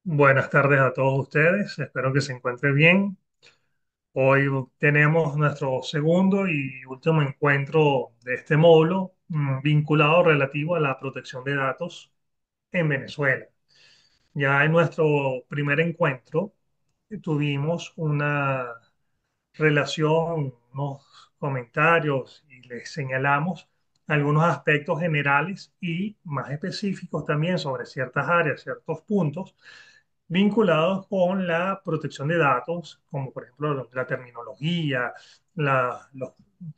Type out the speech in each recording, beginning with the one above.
Buenas tardes a todos ustedes, espero que se encuentren bien. Hoy tenemos nuestro segundo y último encuentro de este módulo vinculado relativo a la protección de datos en Venezuela. Ya en nuestro primer encuentro tuvimos una relación, unos comentarios y les señalamos algunos aspectos generales y más específicos también sobre ciertas áreas, ciertos puntos vinculados con la protección de datos, como por ejemplo la terminología,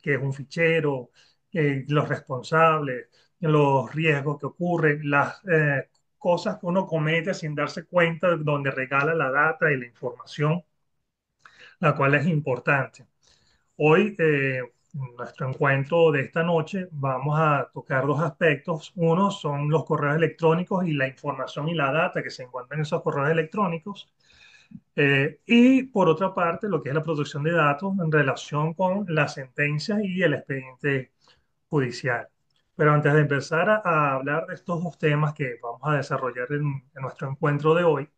qué es un fichero, los responsables, los riesgos que ocurren, las cosas que uno comete sin darse cuenta de donde regala la data y la información, la cual es importante. Hoy, en nuestro encuentro de esta noche, vamos a tocar dos aspectos. Uno son los correos electrónicos y la información y la data que se encuentran en esos correos electrónicos. Y por otra parte, lo que es la protección de datos en relación con la sentencia y el expediente judicial. Pero antes de empezar a hablar de estos dos temas que vamos a desarrollar en nuestro encuentro de hoy,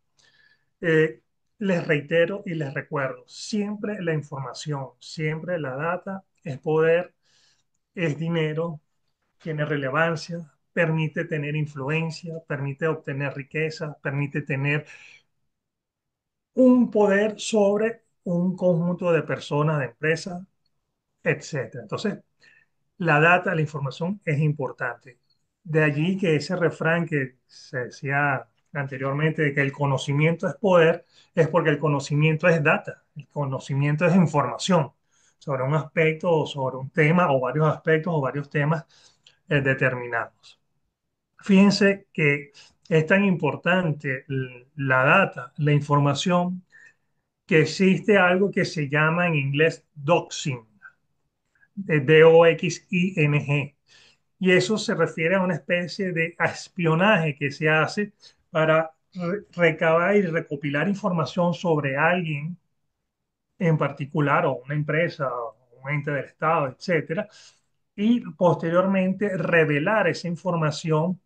eh, les reitero y les recuerdo, siempre la información, siempre la data es poder, es dinero, tiene relevancia, permite tener influencia, permite obtener riqueza, permite tener un poder sobre un conjunto de personas, de empresas, etcétera. Entonces, la data, la información es importante. De allí que ese refrán que se decía anteriormente de que el conocimiento es poder, es porque el conocimiento es data, el conocimiento es información sobre un aspecto o sobre un tema o varios aspectos o varios temas determinados. Fíjense que es tan importante la data, la información, que existe algo que se llama en inglés doxing, DOXING. Y eso se refiere a una especie de espionaje que se hace para recabar y recopilar información sobre alguien en particular o una empresa o un ente del Estado, etcétera, y posteriormente revelar esa información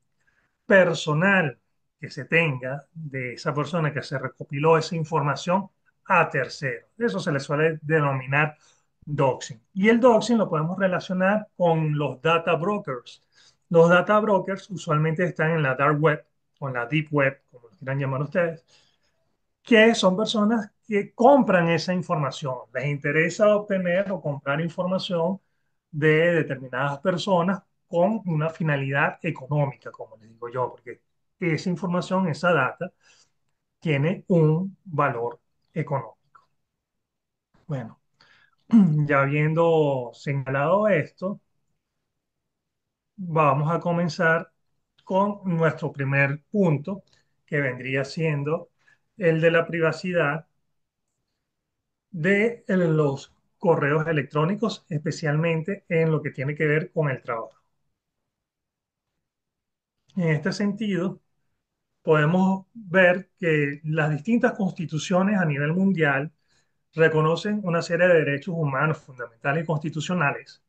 personal que se tenga de esa persona que se recopiló esa información a terceros. Eso se le suele denominar doxing. Y el doxing lo podemos relacionar con los data brokers. Los data brokers usualmente están en la dark web o en la deep web, como lo quieran llamar ustedes, que son personas que compran esa información. Les interesa obtener o comprar información de determinadas personas con una finalidad económica, como les digo yo, porque esa información, esa data, tiene un valor económico. Bueno, ya habiendo señalado esto, vamos a comenzar con nuestro primer punto, que vendría siendo el de la privacidad de los correos electrónicos, especialmente en lo que tiene que ver con el trabajo. En este sentido, podemos ver que las distintas constituciones a nivel mundial reconocen una serie de derechos humanos fundamentales y constitucionales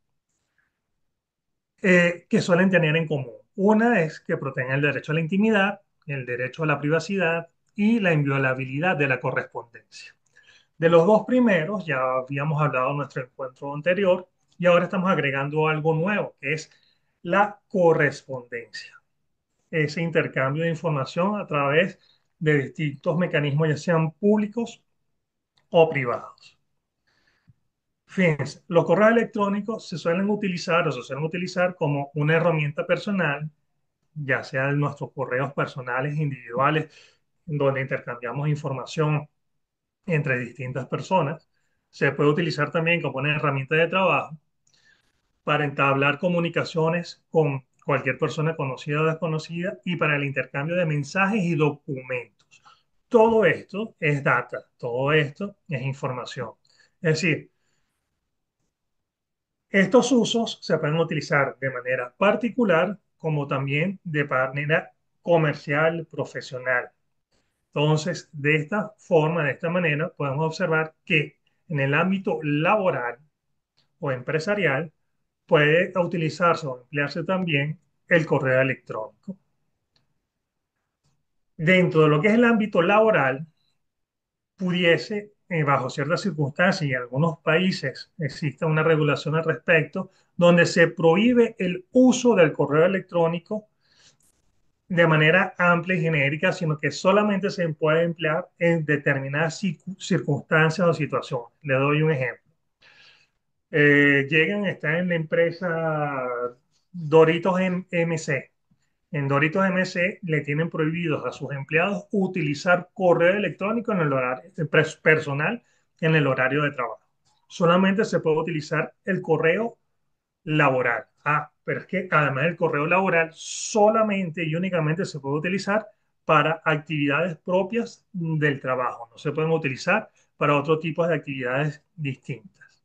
que suelen tener en común. Una es que protegen el derecho a la intimidad, el derecho a la privacidad y la inviolabilidad de la correspondencia. De los dos primeros ya habíamos hablado en nuestro encuentro anterior y ahora estamos agregando algo nuevo, que es la correspondencia. Ese intercambio de información a través de distintos mecanismos, ya sean públicos o privados. Fíjense, los correos electrónicos se suelen utilizar o se suelen utilizar como una herramienta personal, ya sea en nuestros correos personales individuales, donde intercambiamos información entre distintas personas. Se puede utilizar también como una herramienta de trabajo para entablar comunicaciones con cualquier persona conocida o desconocida y para el intercambio de mensajes y documentos. Todo esto es data, todo esto es información. Es decir, estos usos se pueden utilizar de manera particular como también de manera comercial, profesional. Entonces, de esta forma, de esta manera, podemos observar que en el ámbito laboral o empresarial puede utilizarse o emplearse también el correo electrónico. Dentro de lo que es el ámbito laboral, pudiese, bajo ciertas circunstancias y en algunos países existe una regulación al respecto, donde se prohíbe el uso del correo electrónico de manera amplia y genérica, sino que solamente se puede emplear en determinadas circunstancias o situaciones. Le doy un ejemplo. Llegan, están en la empresa Doritos MC. En Doritos MC le tienen prohibidos a sus empleados utilizar correo electrónico en el horario personal en el horario de trabajo. Solamente se puede utilizar el correo laboral. Ah, pero es que además el correo laboral solamente y únicamente se puede utilizar para actividades propias del trabajo. No se pueden utilizar para otro tipo de actividades distintas.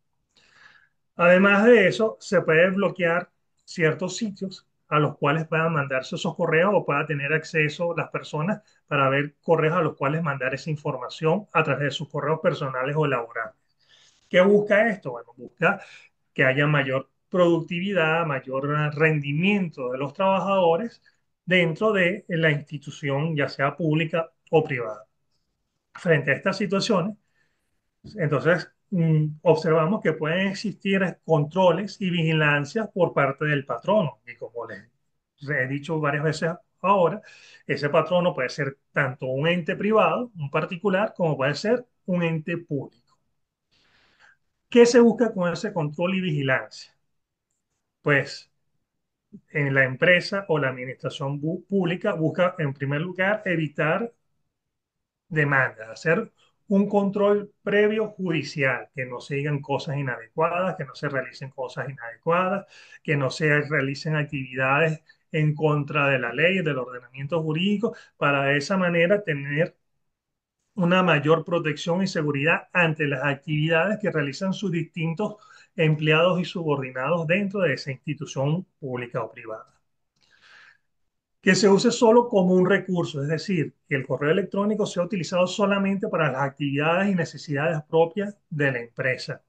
Además de eso, se puede bloquear ciertos sitios a los cuales puedan mandarse esos correos o pueda tener acceso las personas para ver correos a los cuales mandar esa información a través de sus correos personales o laborales. ¿Qué busca esto? Bueno, busca que haya mayor productividad, mayor rendimiento de los trabajadores dentro de la institución, ya sea pública o privada. Frente a estas situaciones, entonces observamos que pueden existir controles y vigilancia por parte del patrono. Y como les he dicho varias veces ahora, ese patrono puede ser tanto un ente privado, un particular, como puede ser un ente público. ¿Qué se busca con ese control y vigilancia? Pues en la empresa o la administración pública busca, en primer lugar, evitar demandas, hacer un control previo judicial, que no se digan cosas inadecuadas, que no se realicen cosas inadecuadas, que no se realicen actividades en contra de la ley, del ordenamiento jurídico, para de esa manera tener una mayor protección y seguridad ante las actividades que realizan sus distintos empleados y subordinados dentro de esa institución pública o privada. Que se use solo como un recurso, es decir, que el correo electrónico sea utilizado solamente para las actividades y necesidades propias de la empresa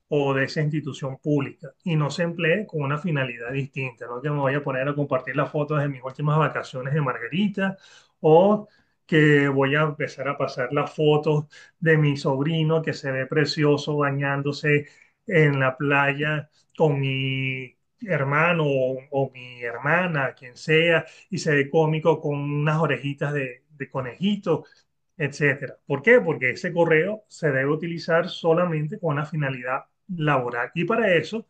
o de esa institución pública y no se emplee con una finalidad distinta, no que me vaya a poner a compartir las fotos de mis últimas vacaciones de Margarita o que voy a empezar a pasar las fotos de mi sobrino que se ve precioso bañándose en la playa con mi hermano o mi hermana, quien sea, y se ve cómico con unas orejitas de conejito, etcétera. ¿Por qué? Porque ese correo se debe utilizar solamente con una finalidad laboral y para eso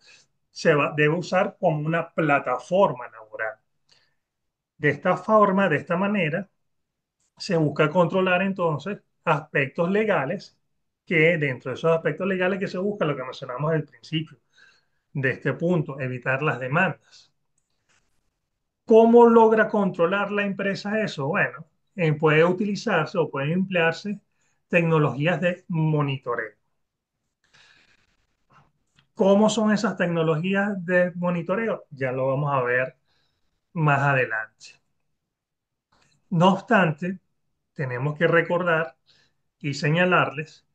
debe usar como una plataforma laboral. De esta forma, de esta manera, se busca controlar entonces aspectos legales que dentro de esos aspectos legales que se busca, lo que mencionamos al principio de este punto, evitar las demandas. ¿Cómo logra controlar la empresa eso? Bueno, puede utilizarse o pueden emplearse tecnologías de monitoreo. ¿Cómo son esas tecnologías de monitoreo? Ya lo vamos a ver más adelante. No obstante, tenemos que recordar y señalarles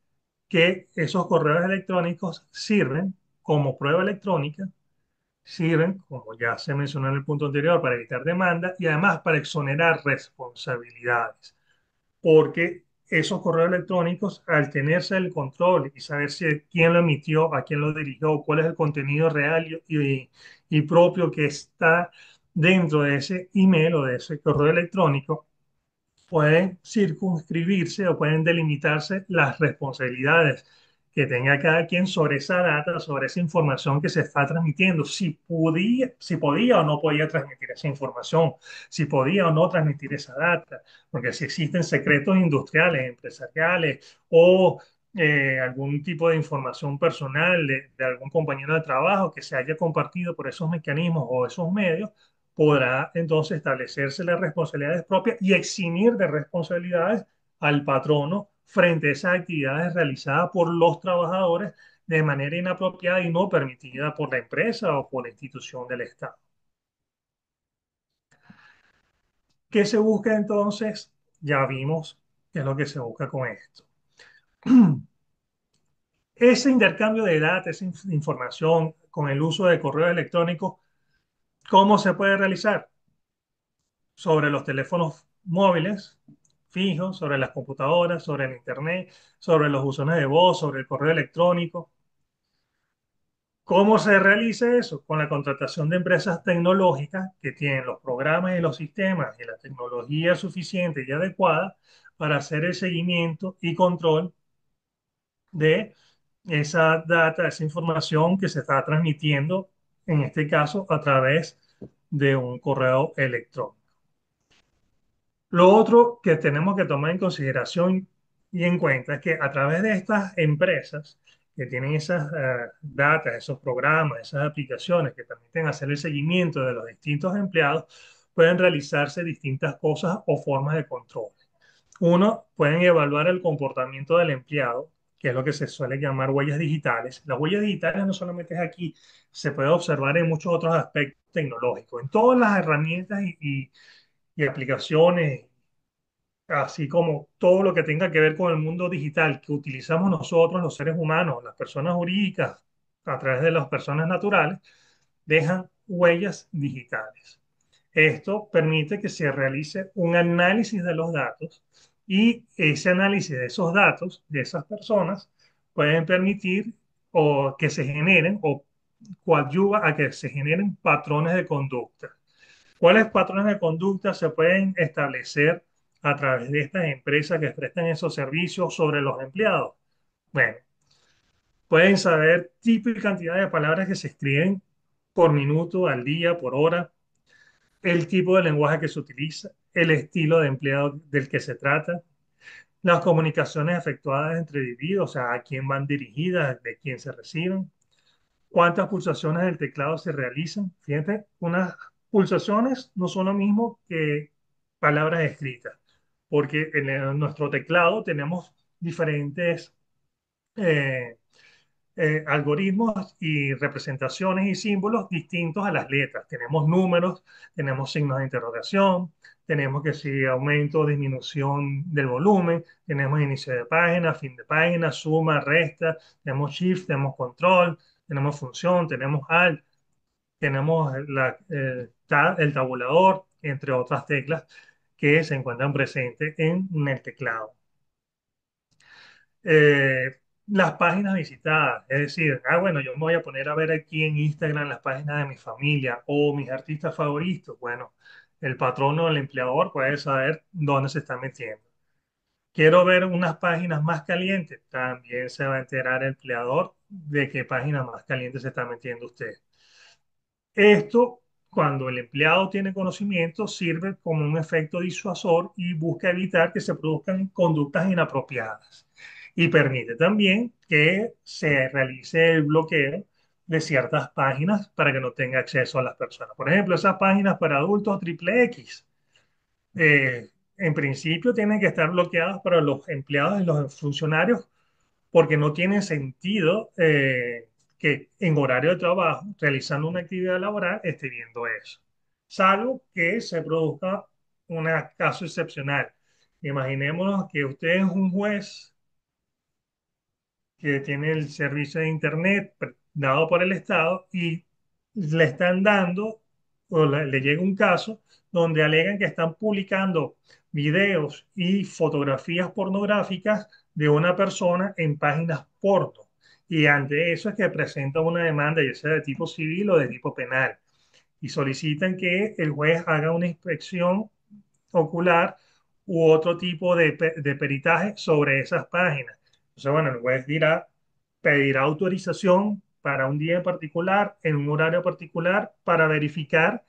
que esos correos electrónicos sirven como prueba electrónica, sirven, como ya se mencionó en el punto anterior, para evitar demanda y además para exonerar responsabilidades. Porque esos correos electrónicos, al tenerse el control y saber si quién lo emitió, a quién lo dirigió, cuál es el contenido real y propio que está dentro de ese email o de ese correo electrónico, pueden circunscribirse o pueden delimitarse las responsabilidades que tenga cada quien sobre esa data, sobre esa información que se está transmitiendo, si podía o no podía transmitir esa información, si podía o no transmitir esa data, porque si existen secretos industriales, empresariales o algún tipo de información personal de algún compañero de trabajo que se haya compartido por esos mecanismos o esos medios, podrá entonces establecerse las responsabilidades propias y eximir de responsabilidades al patrono frente a esas actividades realizadas por los trabajadores de manera inapropiada y no permitida por la empresa o por la institución del Estado. ¿Qué se busca entonces? Ya vimos qué es lo que se busca con esto. Ese intercambio de datos, esa información con el uso de correo electrónico, ¿cómo se puede realizar? Sobre los teléfonos móviles fijos, sobre las computadoras, sobre el Internet, sobre los buzones de voz, sobre el correo electrónico. ¿Cómo se realiza eso? Con la contratación de empresas tecnológicas que tienen los programas y los sistemas y la tecnología suficiente y adecuada para hacer el seguimiento y control de esa data, esa información que se está transmitiendo, en este caso, a través de un correo electrónico. Lo otro que tenemos que tomar en consideración y en cuenta es que a través de estas empresas que tienen esas datas, esos programas, esas aplicaciones que permiten hacer el seguimiento de los distintos empleados, pueden realizarse distintas cosas o formas de control. Uno, pueden evaluar el comportamiento del empleado, que es lo que se suele llamar huellas digitales. Las huellas digitales no solamente es aquí, se puede observar en muchos otros aspectos tecnológicos, en todas las herramientas y aplicaciones, así como todo lo que tenga que ver con el mundo digital que utilizamos nosotros, los seres humanos, las personas jurídicas, a través de las personas naturales, dejan huellas digitales. Esto permite que se realice un análisis de los datos y ese análisis de esos datos de esas personas pueden permitir o que se generen o coadyuva a que se generen patrones de conducta. ¿Cuáles patrones de conducta se pueden establecer a través de estas empresas que prestan esos servicios sobre los empleados? Bueno, pueden saber tipo y cantidad de palabras que se escriben por minuto, al día, por hora, el tipo de lenguaje que se utiliza, el estilo de empleado del que se trata, las comunicaciones efectuadas entre individuos, o sea, a quién van dirigidas, de quién se reciben, cuántas pulsaciones del teclado se realizan. Fíjate, unas pulsaciones no son lo mismo que palabras escritas, porque en nuestro teclado tenemos diferentes eh, algoritmos y representaciones y símbolos distintos a las letras. Tenemos números, tenemos signos de interrogación, tenemos que si aumento o disminución del volumen, tenemos inicio de página, fin de página, suma, resta, tenemos shift, tenemos control, tenemos función, tenemos alt, tenemos el tabulador, entre otras teclas que se encuentran presentes en el teclado. Las páginas visitadas, es decir, bueno, yo me voy a poner a ver aquí en Instagram las páginas de mi familia o mis artistas favoritos. Bueno, el patrono o el empleador puede saber dónde se está metiendo. Quiero ver unas páginas más calientes, también se va a enterar el empleador de qué página más caliente se está metiendo usted. Esto, cuando el empleado tiene conocimiento, sirve como un efecto disuasor y busca evitar que se produzcan conductas inapropiadas. Y permite también que se realice el bloqueo de ciertas páginas para que no tenga acceso a las personas. Por ejemplo, esas páginas para adultos triple X, en principio tienen que estar bloqueadas para los empleados y los funcionarios porque no tiene sentido que en horario de trabajo, realizando una actividad laboral, esté viendo eso. Salvo que se produzca un caso excepcional. Imaginémonos que usted es un juez que tiene el servicio de Internet dado por el Estado y le están dando o le llega un caso donde alegan que están publicando videos y fotografías pornográficas de una persona en páginas porno. Y ante eso es que presentan una demanda, ya sea de tipo civil o de tipo penal, y solicitan que el juez haga una inspección ocular u otro tipo de peritaje sobre esas páginas. Entonces, bueno, el juez dirá, pedirá autorización para un día en particular, en un horario particular, para verificar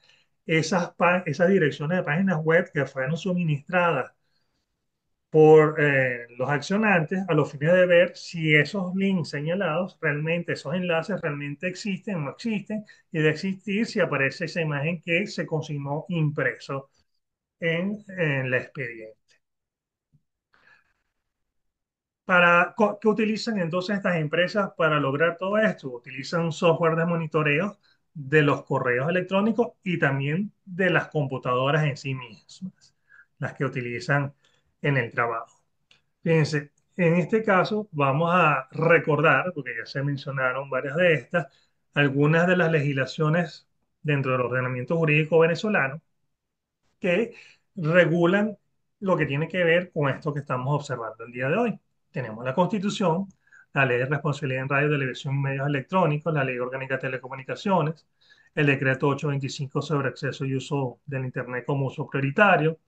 esas direcciones de páginas web que fueron suministradas por los accionantes a los fines de ver si esos links señalados realmente, esos enlaces realmente existen o no existen, y de existir si aparece esa imagen que se consignó impreso en la expediente. ¿Qué utilizan entonces estas empresas para lograr todo esto? Utilizan software de monitoreo de los correos electrónicos y también de las computadoras en sí mismas, las que utilizan en el trabajo. Fíjense, en este caso vamos a recordar, porque ya se mencionaron varias de estas, algunas de las legislaciones dentro del ordenamiento jurídico venezolano que regulan lo que tiene que ver con esto que estamos observando el día de hoy. Tenemos la Constitución, la Ley de Responsabilidad en Radio, Televisión y Medios Electrónicos, la Ley Orgánica de Telecomunicaciones, el Decreto 825 sobre acceso y uso del Internet como uso prioritario,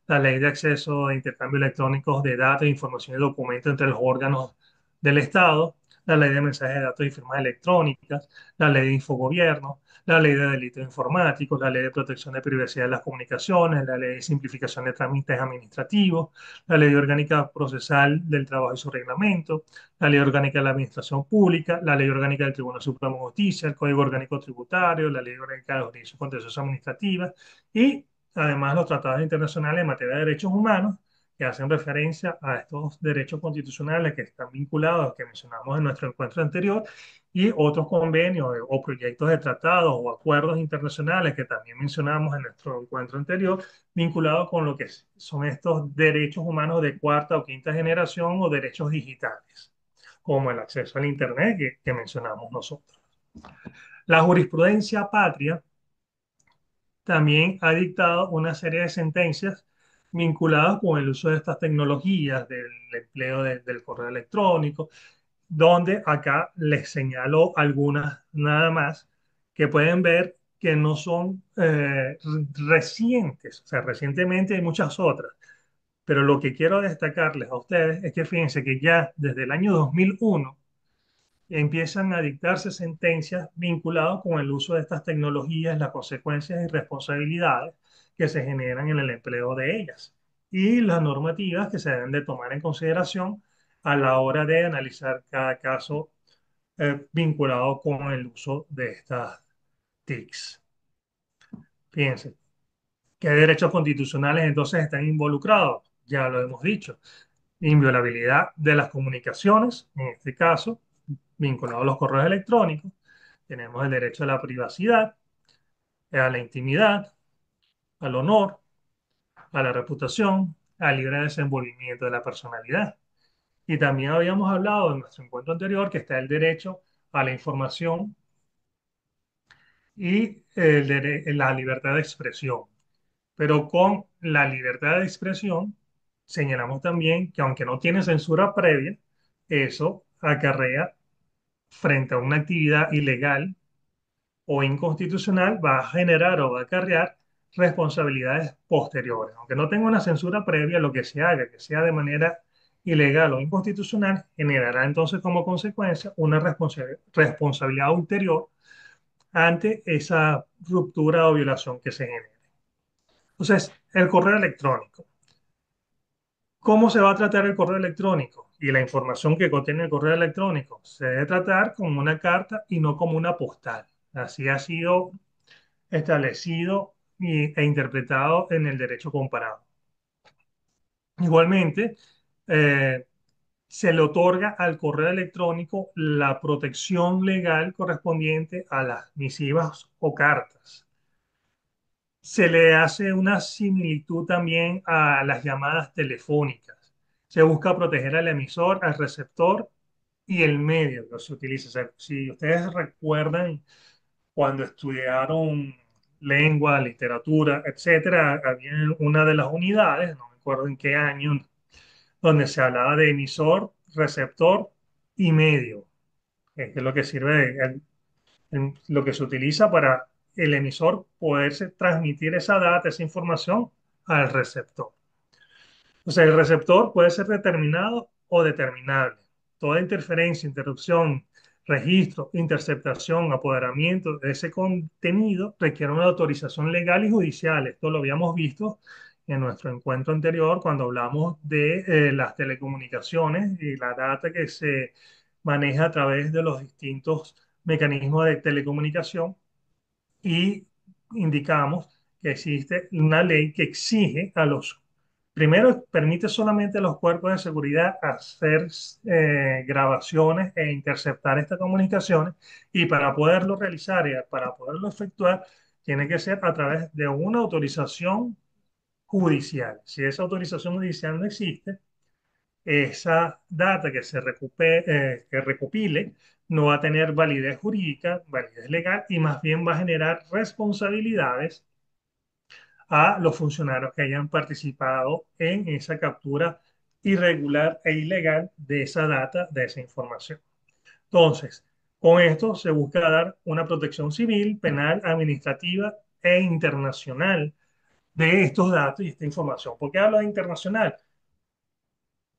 la Ley de Acceso e Intercambio Electrónicos de Datos, Información y Documentos entre los órganos del Estado, la Ley de Mensajes de Datos y Firmas Electrónicas, la Ley de Infogobierno, la Ley de Delitos Informáticos, la Ley de Protección de Privacidad de las Comunicaciones, la Ley de Simplificación de Trámites Administrativos, la Ley Orgánica Procesal del Trabajo y su reglamento, la Ley Orgánica de la Administración Pública, la Ley Orgánica del Tribunal Supremo de Justicia, el Código Orgánico Tributario, la Ley Orgánica de Justicia Contencioso Administrativa y además los tratados internacionales en materia de derechos humanos que hacen referencia a estos derechos constitucionales que están vinculados, que mencionamos en nuestro encuentro anterior, y otros convenios o proyectos de tratados o acuerdos internacionales que también mencionamos en nuestro encuentro anterior, vinculados con lo que son estos derechos humanos de cuarta o quinta generación o derechos digitales, como el acceso al Internet que mencionamos nosotros. La jurisprudencia patria también ha dictado una serie de sentencias vinculadas con el uso de estas tecnologías, del empleo del correo electrónico, donde acá les señalo algunas nada más que pueden ver que no son recientes, o sea, recientemente hay muchas otras, pero lo que quiero destacarles a ustedes es que fíjense que ya desde el año 2001 empiezan a dictarse sentencias vinculadas con el uso de estas tecnologías, las consecuencias y responsabilidades que se generan en el empleo de ellas y las normativas que se deben de tomar en consideración a la hora de analizar cada caso vinculado con el uso de estas TICs. Fíjense, ¿qué derechos constitucionales entonces están involucrados? Ya lo hemos dicho. Inviolabilidad de las comunicaciones, en este caso, vinculado a los correos electrónicos. Tenemos el derecho a la privacidad, a la intimidad, al honor, a la reputación, al libre desenvolvimiento de la personalidad. Y también habíamos hablado en nuestro encuentro anterior que está el derecho a la información y la libertad de expresión. Pero con la libertad de expresión señalamos también que aunque no tiene censura previa, eso acarrea frente a una actividad ilegal o inconstitucional, va a generar o va a acarrear responsabilidades posteriores. Aunque no tenga una censura previa, lo que se haga, que sea de manera ilegal o inconstitucional, generará entonces como consecuencia una responsabilidad ulterior ante esa ruptura o violación que se genere. Entonces, el correo electrónico. ¿Cómo se va a tratar el correo electrónico? Y la información que contiene el correo electrónico se debe tratar como una carta y no como una postal. Así ha sido establecido e interpretado en el derecho comparado. Igualmente, eh, se le otorga al correo electrónico la protección legal correspondiente a las misivas o cartas. Se le hace una similitud también a las llamadas telefónicas. Se busca proteger al emisor, al receptor y el medio que se utiliza. O sea, si ustedes recuerdan cuando estudiaron lengua, literatura, etcétera, había una de las unidades, no me acuerdo en qué año, donde se hablaba de emisor, receptor y medio, que es lo que sirve, lo que se utiliza para el emisor poderse transmitir esa data, esa información al receptor. O sea, el receptor puede ser determinado o determinable. Toda interferencia, interrupción, registro, interceptación, apoderamiento de ese contenido requiere una autorización legal y judicial. Esto lo habíamos visto en nuestro encuentro anterior cuando hablamos de las telecomunicaciones y la data que se maneja a través de los distintos mecanismos de telecomunicación y indicamos que existe una ley que exige a los, primero permite solamente a los cuerpos de seguridad hacer grabaciones e interceptar estas comunicaciones y para poderlo realizar y para poderlo efectuar tiene que ser a través de una autorización judicial. Si esa autorización judicial no existe, esa data que recopile no va a tener validez jurídica, validez legal y más bien va a generar responsabilidades a los funcionarios que hayan participado en esa captura irregular e ilegal de esa data, de esa información. Entonces, con esto se busca dar una protección civil, penal, administrativa e internacional de estos datos y esta información. ¿Por qué hablo de internacional?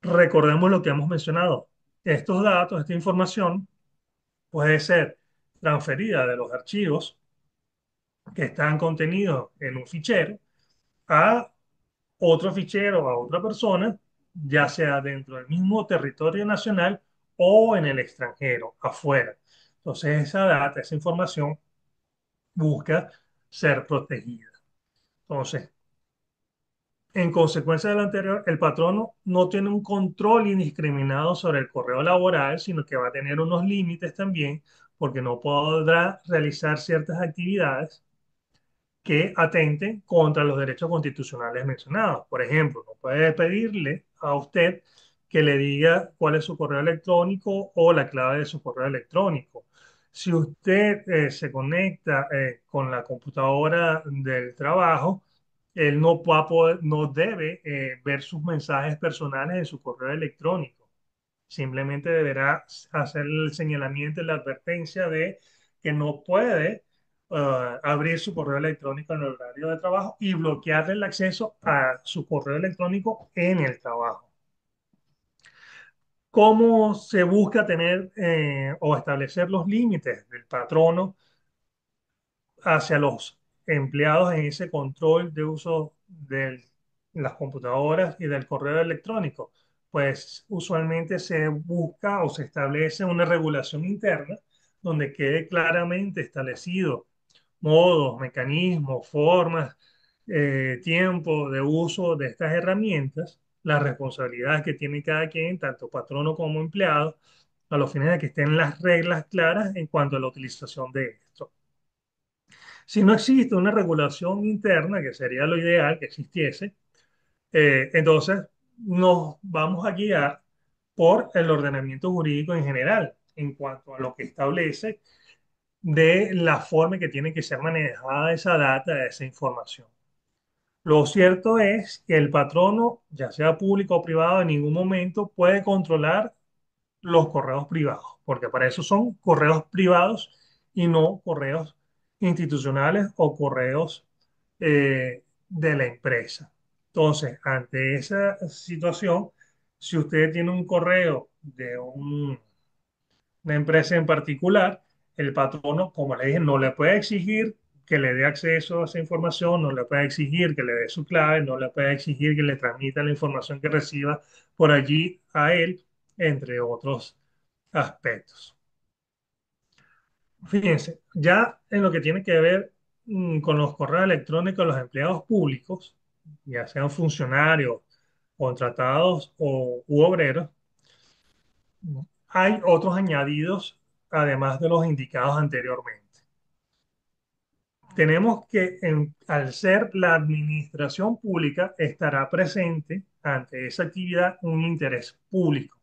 Recordemos lo que hemos mencionado. Estos datos, esta información puede ser transferida de los archivos que están contenidos en un fichero a otro fichero, a otra persona, ya sea dentro del mismo territorio nacional o en el extranjero, afuera. Entonces, esa data, esa información busca ser protegida. Entonces, en consecuencia de lo anterior, el patrono no tiene un control indiscriminado sobre el correo laboral, sino que va a tener unos límites también, porque no podrá realizar ciertas actividades que atenten contra los derechos constitucionales mencionados. Por ejemplo, no puede pedirle a usted que le diga cuál es su correo electrónico o la clave de su correo electrónico. Si usted se conecta con la computadora del trabajo, él no va a poder, no debe ver sus mensajes personales en su correo electrónico. Simplemente deberá hacer el señalamiento y la advertencia de que no puede abrir su correo electrónico en el horario de trabajo y bloquearle el acceso a su correo electrónico en el trabajo. ¿Cómo se busca tener o establecer los límites del patrono hacia los empleados en ese control de uso de las computadoras y del correo electrónico? Pues usualmente se busca o se establece una regulación interna donde quede claramente establecido modos, mecanismos, formas, tiempo de uso de estas herramientas, las responsabilidades que tiene cada quien, tanto patrono como empleado, a los fines de que estén las reglas claras en cuanto a la utilización de esto. Si no existe una regulación interna, que sería lo ideal que existiese, entonces nos vamos a guiar por el ordenamiento jurídico en general, en cuanto a lo que establece de la forma que tiene que ser manejada esa data, esa información. Lo cierto es que el patrono, ya sea público o privado, en ningún momento puede controlar los correos privados, porque para eso son correos privados y no correos institucionales o correos de la empresa. Entonces, ante esa situación, si usted tiene un correo de una empresa en particular, el patrono, como le dije, no le puede exigir que le dé acceso a esa información, no le puede exigir que le dé su clave, no le puede exigir que le transmita la información que reciba por allí a él, entre otros aspectos. Fíjense, ya en lo que tiene que ver con los correos electrónicos de los empleados públicos, ya sean funcionarios, contratados u obreros, hay otros añadidos además de los indicados anteriormente. Tenemos que, al ser la administración pública, estará presente ante esa actividad un interés público.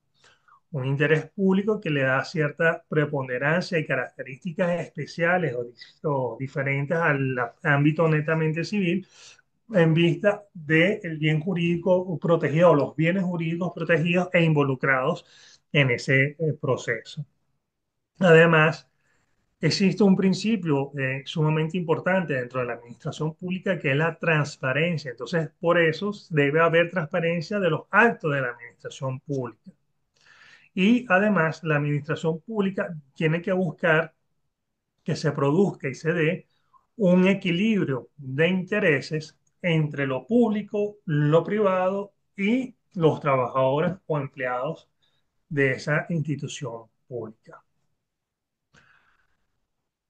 Un interés público que le da cierta preponderancia y características especiales o diferentes al ámbito netamente civil en vista del bien jurídico protegido o los bienes jurídicos protegidos e involucrados en ese proceso. Además, existe un principio sumamente importante dentro de la administración pública que es la transparencia. Entonces, por eso debe haber transparencia de los actos de la administración pública. Y además, la administración pública tiene que buscar que se produzca y se dé un equilibrio de intereses entre lo público, lo privado y los trabajadores o empleados de esa institución pública.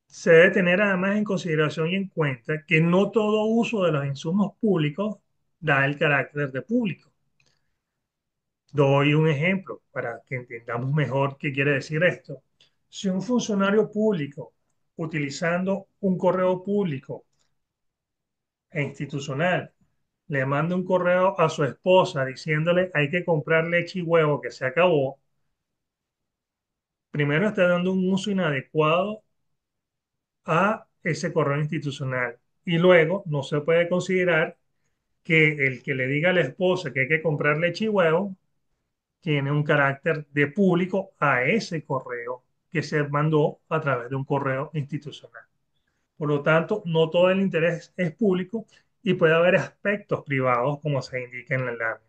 Se debe tener además en consideración y en cuenta que no todo uso de los insumos públicos da el carácter de público. Doy un ejemplo para que entendamos mejor qué quiere decir esto. Si un funcionario público, utilizando un correo público e institucional, le manda un correo a su esposa diciéndole hay que comprar leche y huevo que se acabó, primero está dando un uso inadecuado a ese correo institucional Y luego no se puede considerar que el que le diga a la esposa que hay que comprar leche y huevo tiene un carácter de público a ese correo que se mandó a través de un correo institucional. Por lo tanto, no todo el interés es público y puede haber aspectos privados como se indica en la lámina.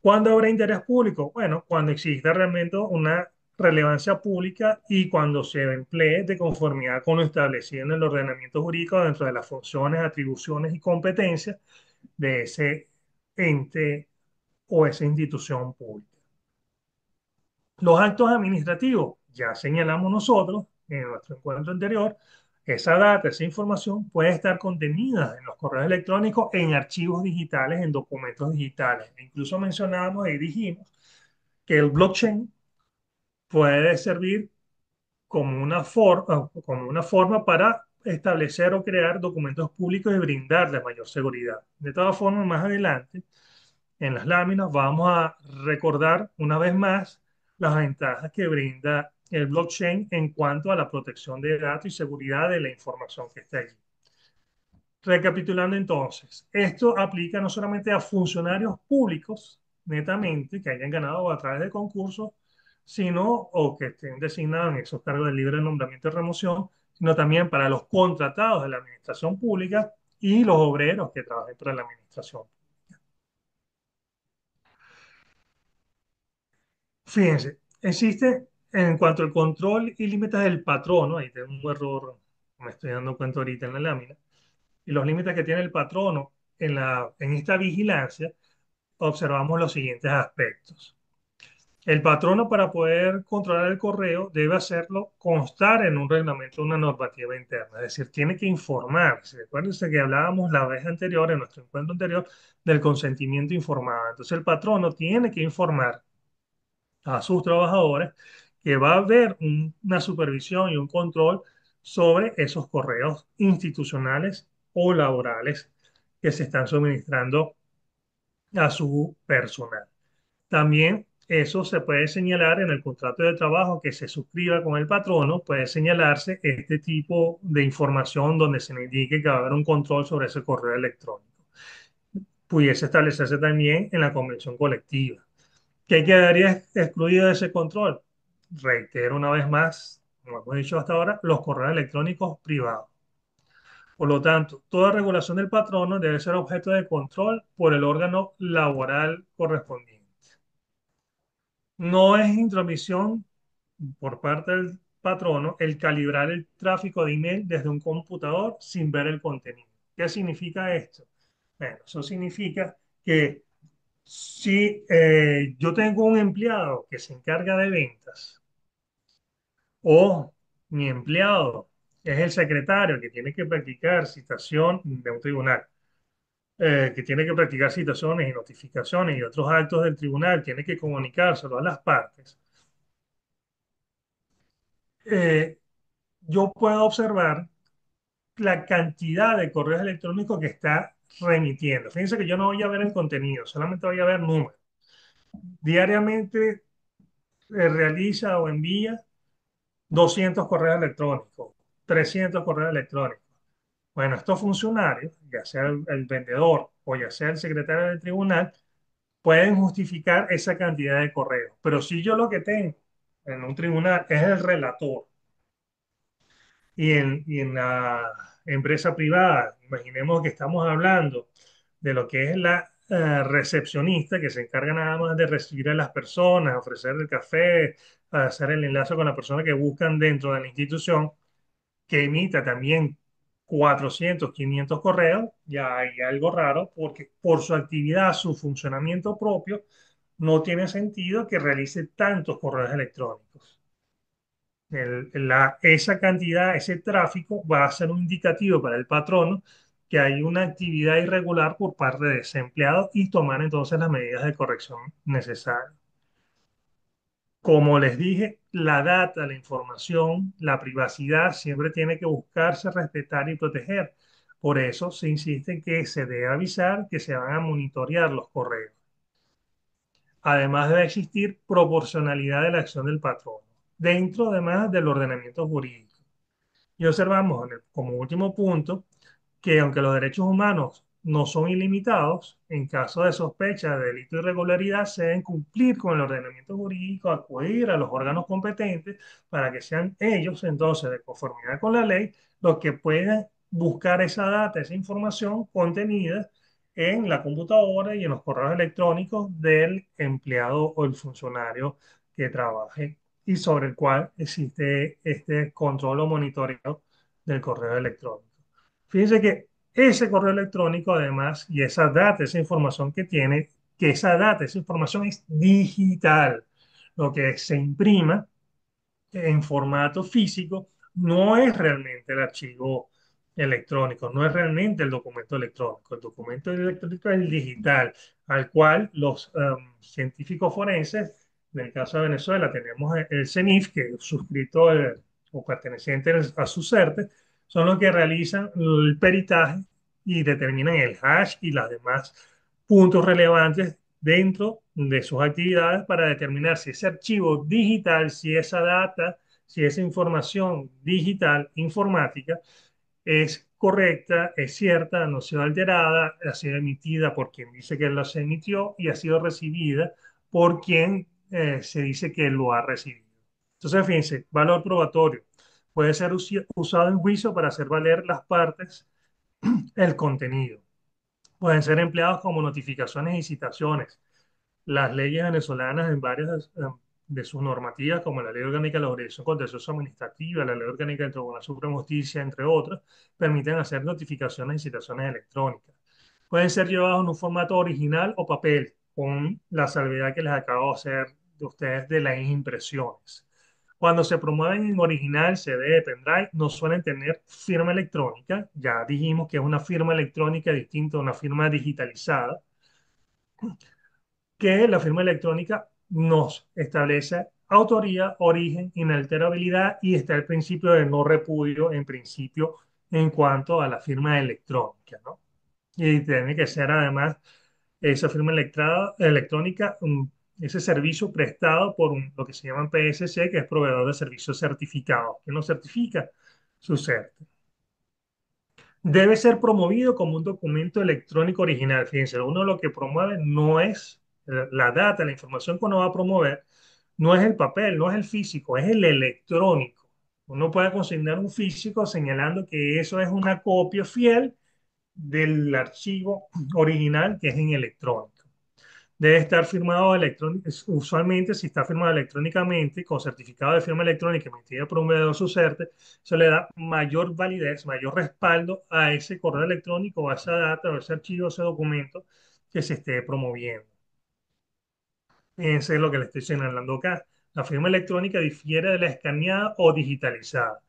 ¿Cuándo habrá interés público? Bueno, cuando exista realmente una relevancia pública y cuando se emplee de conformidad con lo establecido en el ordenamiento jurídico dentro de las funciones, atribuciones y competencias de ese ente o esa institución pública. Los actos administrativos, ya señalamos nosotros en nuestro encuentro anterior, esa data, esa información puede estar contenida en los correos electrónicos, en archivos digitales, en documentos digitales. Incluso mencionábamos y dijimos que el blockchain puede servir como una forma para establecer o crear documentos públicos y brindarles mayor seguridad. De todas formas, más adelante, en las láminas, vamos a recordar una vez más las ventajas que brinda el blockchain en cuanto a la protección de datos y seguridad de la información que está allí. Recapitulando entonces, esto aplica no solamente a funcionarios públicos, netamente, que hayan ganado a través de concursos, sino o que estén designados en esos cargos de libre nombramiento y remoción, sino también para los contratados de la administración pública y los obreros que trabajen para la administración. Fíjense, existe en cuanto al control y límites del patrono, ahí tengo un error, me estoy dando cuenta ahorita en la lámina, y los límites que tiene el patrono en esta vigilancia, observamos los siguientes aspectos. El patrono para poder controlar el correo debe hacerlo constar en un reglamento, una normativa interna, es decir, tiene que informar. Acuérdense que hablábamos la vez anterior, en nuestro encuentro anterior, del consentimiento informado. Entonces el patrono tiene que informar a sus trabajadores que va a haber una supervisión y un control sobre esos correos institucionales o laborales que se están suministrando a su personal. También eso se puede señalar en el contrato de trabajo que se suscriba con el patrono, puede señalarse este tipo de información donde se le indique que va a haber un control sobre ese correo electrónico. Pudiese establecerse también en la convención colectiva. ¿Qué quedaría excluido de ese control? Reitero una vez más, como hemos dicho hasta ahora, los correos electrónicos privados. Por lo tanto, toda regulación del patrono debe ser objeto de control por el órgano laboral correspondiente. No es intromisión por parte del patrono el calibrar el tráfico de email desde un computador sin ver el contenido. ¿Qué significa esto? Bueno, eso significa que si yo tengo un empleado que se encarga de ventas o mi empleado es el secretario que tiene que practicar citación de un tribunal, que tiene que practicar citaciones y notificaciones y otros actos del tribunal, tiene que comunicárselo a las partes, eh, yo puedo observar la cantidad de correos electrónicos que está remitiendo. Fíjense que yo no voy a ver el contenido, solamente voy a ver números. Diariamente realiza o envía 200 correos electrónicos, 300 correos electrónicos. Bueno, estos funcionarios, ya sea el vendedor o ya sea el secretario del tribunal, pueden justificar esa cantidad de correos. Pero si yo lo que tengo en un tribunal es el relator y en la empresa privada, imaginemos que estamos hablando de lo que es la recepcionista que se encarga nada más de recibir a las personas, ofrecer el café, hacer el enlace con la persona que buscan dentro de la institución, que emita también 400, 500 correos, ya hay algo raro porque por su actividad, su funcionamiento propio, no tiene sentido que realice tantos correos electrónicos. Esa cantidad, ese tráfico va a ser un indicativo para el patrono que hay una actividad irregular por parte de ese empleado y tomar entonces las medidas de corrección necesarias. Como les dije, la data, la información, la privacidad siempre tiene que buscarse, respetar y proteger. Por eso se insiste en que se debe avisar que se van a monitorear los correos. Además debe existir proporcionalidad de la acción del patrono, además del ordenamiento jurídico. Y observamos como último punto que aunque los derechos humanos no son ilimitados, en caso de sospecha de delito de irregularidad se deben cumplir con el ordenamiento jurídico, acudir a los órganos competentes para que sean ellos, entonces, de conformidad con la ley, los que puedan buscar esa data, esa información contenida en la computadora y en los correos electrónicos del empleado o el funcionario que trabaje y sobre el cual existe este control o monitoreo del correo electrónico. Fíjense que ese correo electrónico, además, y esa data, esa información que tiene, que esa data, esa información es digital. Lo que se imprima en formato físico no es realmente el archivo electrónico, no es realmente el documento electrónico. El documento electrónico es el digital, al cual los científicos forenses, en el caso de Venezuela, tenemos el CENIF, que es suscrito o perteneciente a su CERTE, son los que realizan el peritaje y determinan el hash y las demás puntos relevantes dentro de sus actividades para determinar si ese archivo digital, si esa data, si esa información digital, informática, es correcta, es cierta, no ha sido alterada, ha sido emitida por quien dice que la se emitió y ha sido recibida por quien se dice que lo ha recibido. Entonces, fíjense, valor probatorio. Puede ser usado en juicio para hacer valer las partes el contenido. Pueden ser empleados como notificaciones y citaciones. Las leyes venezolanas en varias de sus normativas, como la Ley Orgánica de la Jurisdicción Contencioso Administrativa, la Ley Orgánica del Tribunal Supremo de Justicia, entre otras, permiten hacer notificaciones y citaciones electrónicas. Pueden ser llevados en un formato original o papel, con la salvedad que les acabo de hacer de ustedes de las impresiones. Cuando se promueven en original, CD, pendrive, no suelen tener firma electrónica. Ya dijimos que es una firma electrónica distinta a una firma digitalizada, que la firma electrónica nos establece autoría, origen, inalterabilidad y está el principio de no repudio en principio en cuanto a la firma electrónica, ¿no? Y tiene que ser además esa firma electrónica, ese servicio prestado por lo que se llama PSC, que es proveedor de servicios certificados, que nos certifica su ser. Debe ser promovido como un documento electrónico original. Fíjense, uno lo que promueve no es la data, la información que uno va a promover, no es el papel, no es el físico, es el electrónico. Uno puede consignar un físico señalando que eso es una copia fiel del archivo original que es en electrónico. Debe estar firmado electrónico, usualmente si está firmado electrónicamente con certificado de firma electrónica emitida por un proveedor SUSERTE, eso le da mayor validez, mayor respaldo a ese correo electrónico, a esa data, o ese archivo, ese documento que se esté promoviendo. Fíjense lo que le estoy señalando acá. La firma electrónica difiere de la escaneada o digitalizada.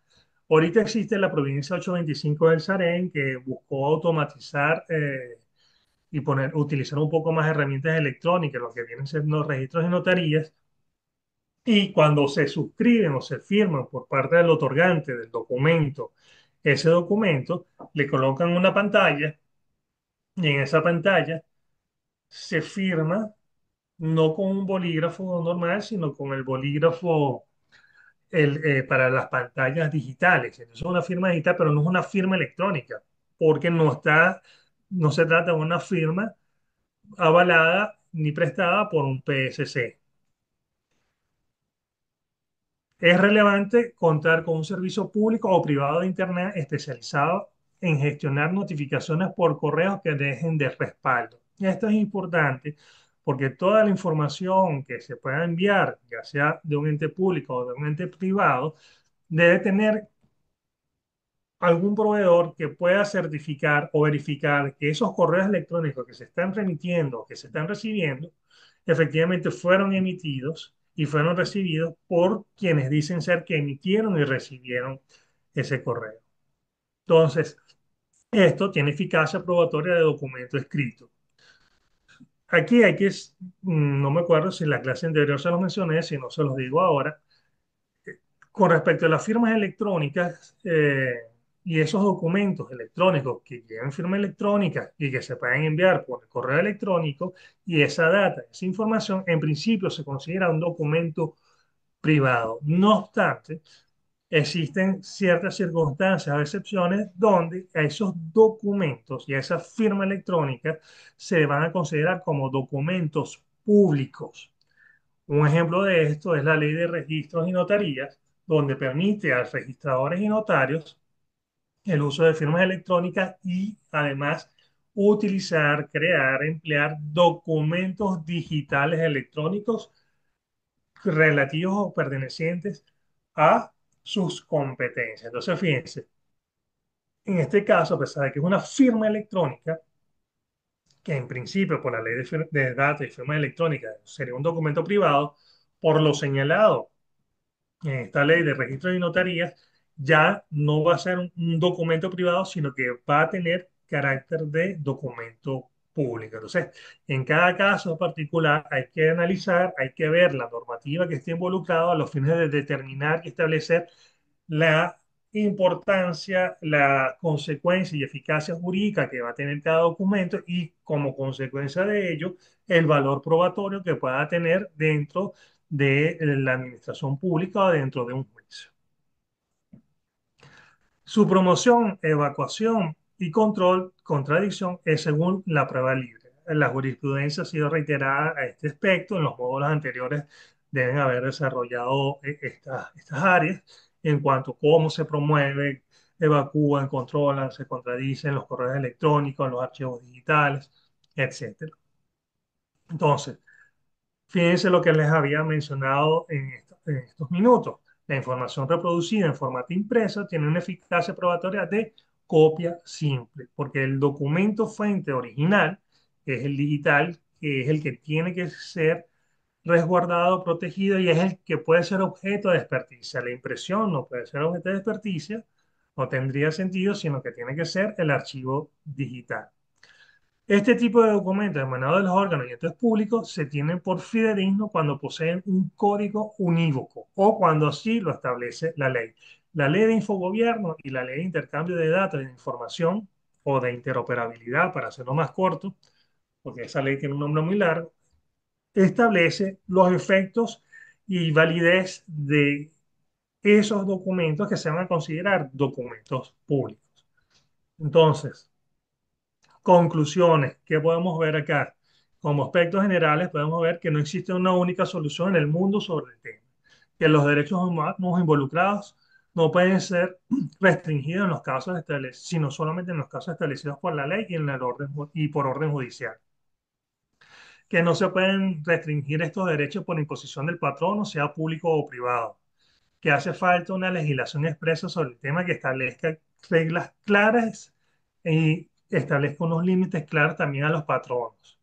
Ahorita existe la providencia 825 del SAREN que buscó automatizar y utilizar un poco más herramientas electrónicas, lo que vienen siendo registros y notarías, y cuando se suscriben o se firman por parte del otorgante del documento, ese documento, le colocan una pantalla y en esa pantalla se firma no con un bolígrafo normal, sino con el bolígrafo para las pantallas digitales. Entonces es una firma digital, pero no es una firma electrónica, porque no se trata de una firma avalada ni prestada por un PSC. Es relevante contar con un servicio público o privado de Internet especializado en gestionar notificaciones por correo que dejen de respaldo. Y esto es importante porque toda la información que se pueda enviar, ya sea de un ente público o de un ente privado, debe tener algún proveedor que pueda certificar o verificar que esos correos electrónicos que se están remitiendo o que se están recibiendo efectivamente fueron emitidos y fueron recibidos por quienes dicen ser que emitieron y recibieron ese correo. Entonces, esto tiene eficacia probatoria de documento escrito. Aquí hay que, no me acuerdo si en la clase anterior se los mencioné, si no se los digo ahora, con respecto a las firmas electrónicas y esos documentos electrónicos que llevan firma electrónica y que se pueden enviar por el correo electrónico y esa data, esa información, en principio se considera un documento privado. No obstante, Existen ciertas circunstancias o excepciones donde a esos documentos y a esa firma electrónica se van a considerar como documentos públicos. Un ejemplo de esto es la ley de registros y notarías, donde permite a registradores y notarios el uso de firmas electrónicas y además utilizar, crear, emplear documentos digitales electrónicos relativos o pertenecientes a sus competencias. Entonces, fíjense, en este caso, a pesar de que es una firma electrónica, que en principio por la ley de datos y firma electrónica sería un documento privado, por lo señalado en esta ley de registro y notarías, ya no va a ser un documento privado, sino que va a tener carácter de documento público. Entonces, en cada caso particular hay que analizar, hay que ver la normativa que esté involucrada a los fines de determinar y establecer la importancia, la consecuencia y eficacia jurídica que va a tener cada documento y como consecuencia de ello, el valor probatorio que pueda tener dentro de la administración pública o dentro de un juicio. Su promoción, evacuación y control, contradicción, es según la prueba libre. La jurisprudencia ha sido reiterada a este aspecto. En los módulos anteriores deben haber desarrollado estas áreas en cuanto a cómo se promueve, evacúan, controlan, se contradicen los correos electrónicos, los archivos digitales, etcétera. Entonces, fíjense lo que les había mencionado en estos minutos. La información reproducida en formato impreso tiene una eficacia probatoria de copia simple, porque el documento fuente original, que es el digital, que es el que tiene que ser resguardado, protegido y es el que puede ser objeto de experticia. La impresión no puede ser objeto de experticia, no tendría sentido, sino que tiene que ser el archivo digital. Este tipo de documentos emanados de los órganos y entes públicos se tienen por fidedigno cuando poseen un código unívoco o cuando así lo establece la ley. La ley de infogobierno y la ley de intercambio de datos y de información o de interoperabilidad, para hacerlo más corto, porque esa ley tiene un nombre muy largo, establece los efectos y validez de esos documentos que se van a considerar documentos públicos. Entonces, conclusiones, ¿qué podemos ver acá? Como aspectos generales, podemos ver que no existe una única solución en el mundo sobre el tema, que los derechos humanos involucrados no pueden ser restringidos en los casos establecidos, sino solamente en los casos establecidos por la ley y, en el orden, y por orden judicial. Que no se pueden restringir estos derechos por imposición del patrono, sea público o privado. Que hace falta una legislación expresa sobre el tema que establezca reglas claras y establezca unos límites claros también a los patronos.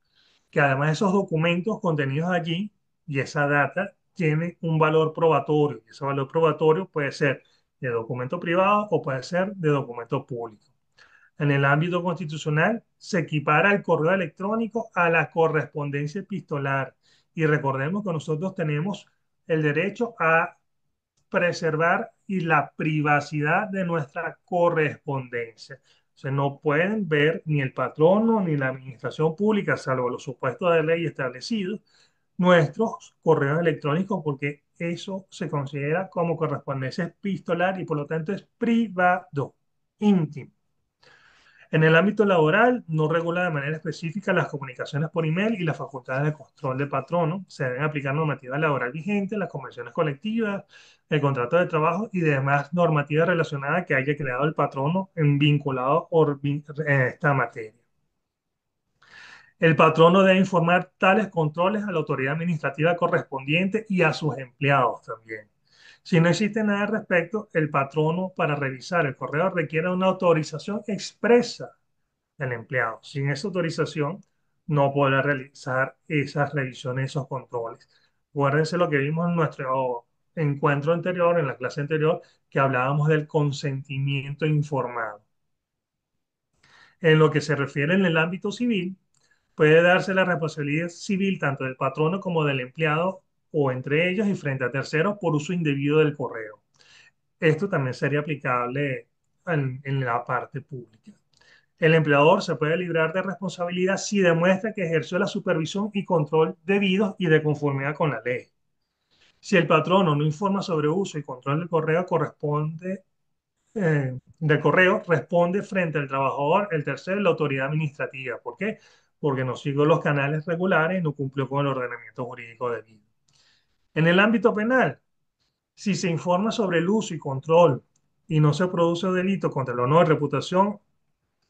Que además esos documentos contenidos allí y esa data tiene un valor probatorio. Y ese valor probatorio puede ser de documento privado o puede ser de documento público. En el ámbito constitucional se equipara el correo electrónico a la correspondencia epistolar. Y recordemos que nosotros tenemos el derecho a preservar y la privacidad de nuestra correspondencia. O sea, no pueden ver ni el patrono ni la administración pública, salvo los supuestos de ley establecidos, nuestros correos electrónicos, porque eso se considera como correspondencia epistolar y por lo tanto es privado, íntimo. En el ámbito laboral, no regula de manera específica las comunicaciones por email y las facultades de control del patrono. Se deben aplicar normativa laboral vigente, las convenciones colectivas, el contrato de trabajo y demás normativas relacionadas que haya creado el patrono en vinculado en esta materia. El patrono debe informar tales controles a la autoridad administrativa correspondiente y a sus empleados también. Si no existe nada al respecto, el patrono para revisar el correo requiere una autorización expresa del empleado. Sin esa autorización, no podrá realizar esas revisiones, esos controles. Acuérdense lo que vimos en nuestro encuentro anterior, en la clase anterior, que hablábamos del consentimiento informado. En lo que se refiere en el ámbito civil, puede darse la responsabilidad civil tanto del patrono como del empleado o entre ellos y frente a terceros por uso indebido del correo. Esto también sería aplicable en la parte pública. El empleador se puede librar de responsabilidad si demuestra que ejerció la supervisión y control debidos y de conformidad con la ley. Si el patrono no informa sobre uso y control del correo, responde frente al trabajador, el tercero, la autoridad administrativa. ¿Por qué? Porque no siguió los canales regulares y no cumplió con el ordenamiento jurídico debido. En el ámbito penal, si se informa sobre el uso y control y no se produce delito contra el honor, reputación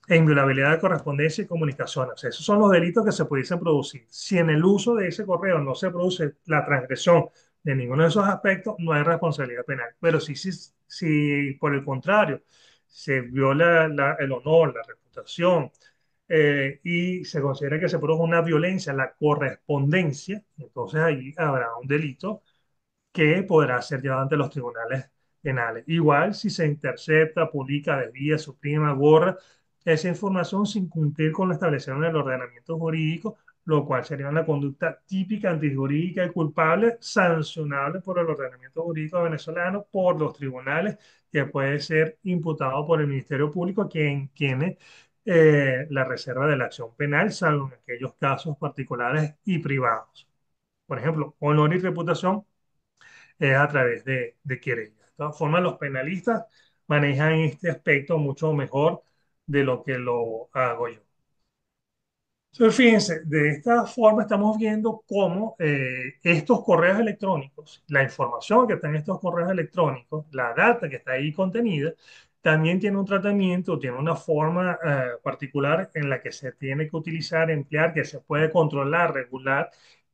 e inviolabilidad de correspondencia y comunicación. O sea, esos son los delitos que se pudiesen producir. Si en el uso de ese correo no se produce la transgresión de ninguno de esos aspectos, no hay responsabilidad penal. Pero si por el contrario se viola el honor, la reputación, y se considera que se produjo una violencia en la correspondencia, entonces ahí habrá un delito que podrá ser llevado ante los tribunales penales. Igual si se intercepta, publica, desvía, suprime, borra esa información sin cumplir con lo establecido en el ordenamiento jurídico, lo cual sería una conducta típica, antijurídica y culpable, sancionable por el ordenamiento jurídico venezolano, por los tribunales, que puede ser imputado por el Ministerio Público, quien tiene la reserva de la acción penal, salvo en aquellos casos particulares y privados. Por ejemplo, honor y reputación es a través de querellas. De todas formas, los penalistas manejan este aspecto mucho mejor de lo que lo hago yo. Entonces, fíjense, de esta forma estamos viendo cómo estos correos electrónicos, la información que está en estos correos electrónicos, la data que está ahí contenida, también tiene un tratamiento, tiene una forma particular en la que se tiene que utilizar, emplear, que se puede controlar, regular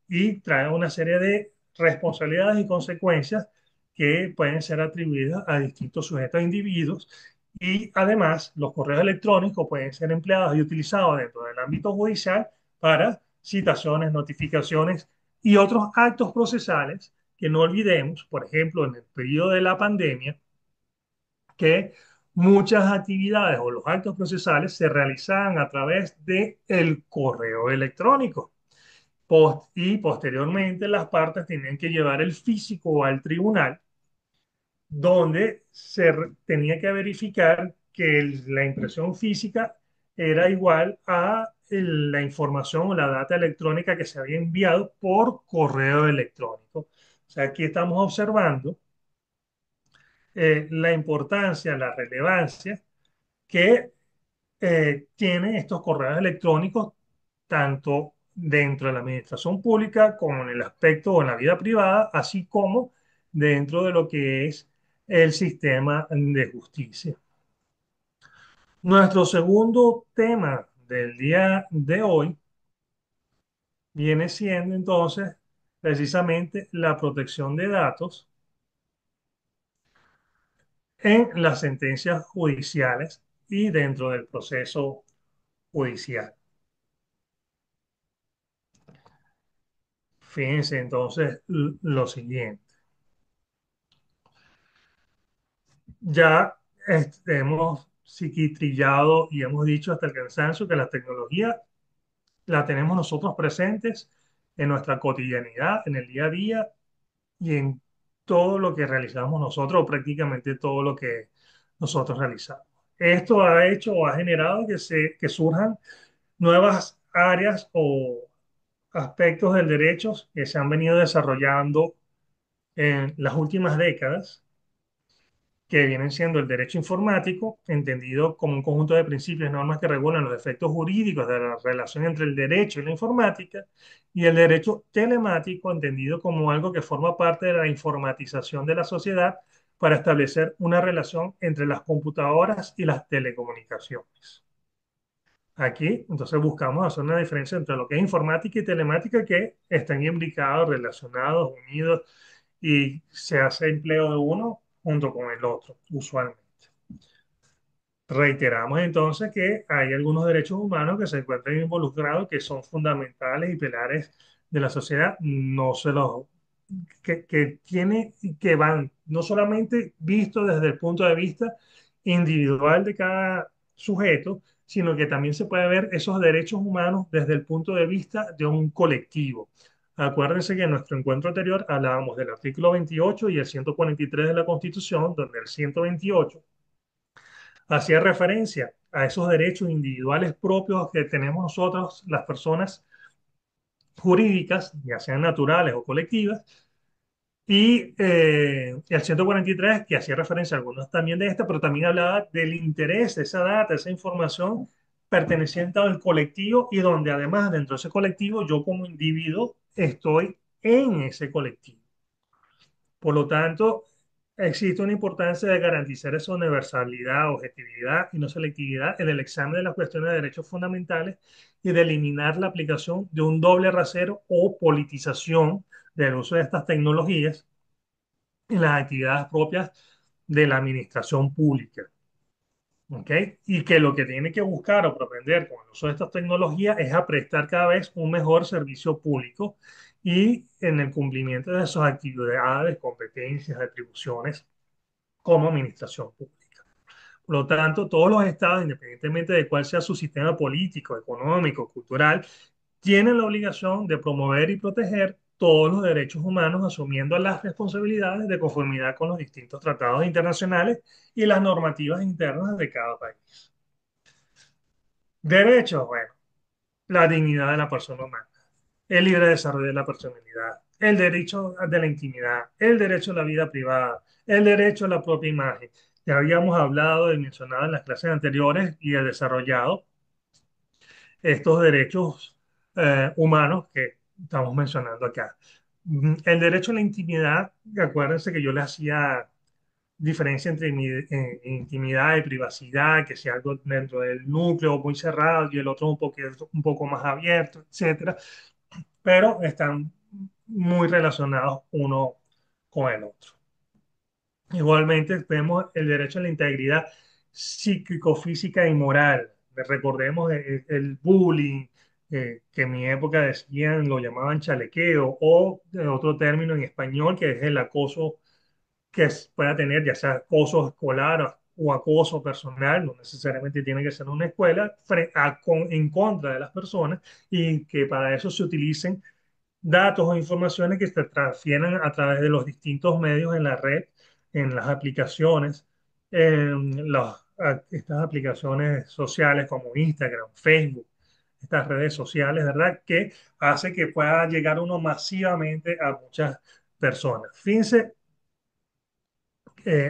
y trae una serie de responsabilidades y consecuencias que pueden ser atribuidas a distintos sujetos e individuos y además, los correos electrónicos pueden ser empleados y utilizados dentro del ámbito judicial para citaciones, notificaciones y otros actos procesales que no olvidemos, por ejemplo, en el periodo de la pandemia, que muchas actividades o los actos procesales se realizaban a través del correo electrónico. Y posteriormente las partes tenían que llevar el físico al tribunal donde tenía que verificar que la impresión física era igual a la información o la data electrónica que se había enviado por correo electrónico. O sea, aquí estamos observando la importancia, la relevancia que tienen estos correos electrónicos tanto dentro de la administración pública como en el aspecto o en la vida privada, así como dentro de lo que es el sistema de justicia. Nuestro segundo tema del día de hoy viene siendo entonces precisamente la protección de datos en las sentencias judiciales y dentro del proceso judicial. Fíjense entonces lo siguiente. Ya hemos psiquitrillado y hemos dicho hasta el cansancio que la tecnología la tenemos nosotros presentes en nuestra cotidianidad, en el día a día y en todo lo que realizamos nosotros, o prácticamente todo lo que nosotros realizamos. Esto ha hecho o ha generado que surjan nuevas áreas o aspectos del derecho que se han venido desarrollando en las últimas décadas que vienen siendo el derecho informático, entendido como un conjunto de principios y normas que regulan los efectos jurídicos de la relación entre el derecho y la informática, y el derecho telemático, entendido como algo que forma parte de la informatización de la sociedad para establecer una relación entre las computadoras y las telecomunicaciones. Aquí, entonces, buscamos hacer una diferencia entre lo que es informática y telemática que están imbricados, relacionados, unidos y se hace empleo de uno junto con el otro, usualmente. Reiteramos entonces que hay algunos derechos humanos que se encuentran involucrados, que son fundamentales y pilares de la sociedad, no se los que van no solamente visto desde el punto de vista individual de cada sujeto, sino que también se puede ver esos derechos humanos desde el punto de vista de un colectivo. Acuérdense que en nuestro encuentro anterior hablábamos del artículo 28 y el 143 de la Constitución, donde el 128 hacía referencia a esos derechos individuales propios que tenemos nosotros, las personas jurídicas, ya sean naturales o colectivas, Y el 143, que hacía referencia a algunos también de esta, pero también hablaba del interés de esa data, esa información perteneciente al colectivo y donde además dentro de ese colectivo yo como individuo estoy en ese colectivo. Por lo tanto, existe una importancia de garantizar esa universalidad, objetividad y no selectividad en el examen de las cuestiones de derechos fundamentales y de eliminar la aplicación de un doble rasero o politización del uso de estas tecnologías en las actividades propias de la administración pública. ¿Ok? Y que lo que tiene que buscar o propender con el uso de estas tecnologías es a prestar cada vez un mejor servicio público y en el cumplimiento de sus actividades, competencias, atribuciones como administración pública. Por lo tanto, todos los estados, independientemente de cuál sea su sistema político, económico, cultural, tienen la obligación de promover y proteger todos los derechos humanos, asumiendo las responsabilidades de conformidad con los distintos tratados internacionales y las normativas internas de cada país. Derechos, bueno, la dignidad de la persona humana, el libre desarrollo de la personalidad, el derecho de la intimidad, el derecho a la vida privada, el derecho a la propia imagen. Ya habíamos hablado y mencionado en las clases anteriores y he desarrollado estos derechos humanos que estamos mencionando acá. El derecho a la intimidad, acuérdense que yo le hacía diferencia entre intimidad y privacidad, que si algo dentro del núcleo muy cerrado y el otro un poco más abierto, etcétera, pero están muy relacionados uno con el otro. Igualmente vemos el derecho a la integridad psíquico-física y moral. Recordemos el bullying, que en mi época decían, lo llamaban chalequeo, o otro término en español que es el acoso pueda tener, ya sea acoso escolar o acoso personal, no necesariamente tiene que ser una escuela, en contra de las personas y que para eso se utilicen datos o informaciones que se transfieran a través de los distintos medios en la red, en las aplicaciones, en estas aplicaciones sociales como Instagram, Facebook, estas redes sociales, ¿verdad? Que hace que pueda llegar uno masivamente a muchas personas. Fíjense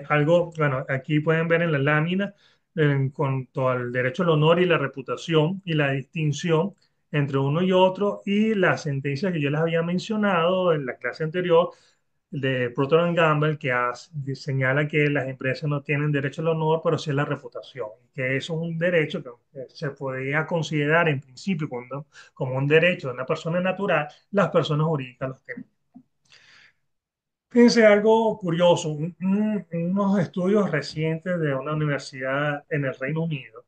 algo, bueno, aquí pueden ver en la lámina en cuanto al derecho al honor y la reputación y la distinción entre uno y otro y la sentencia que yo les había mencionado en la clase anterior de Procter Gamble señala que las empresas no tienen derecho al honor, pero sí a la reputación, que eso es un derecho que se podría considerar en principio como un derecho de una persona natural, las personas jurídicas los tienen. Fíjense algo curioso, unos estudios recientes de una universidad en el Reino Unido,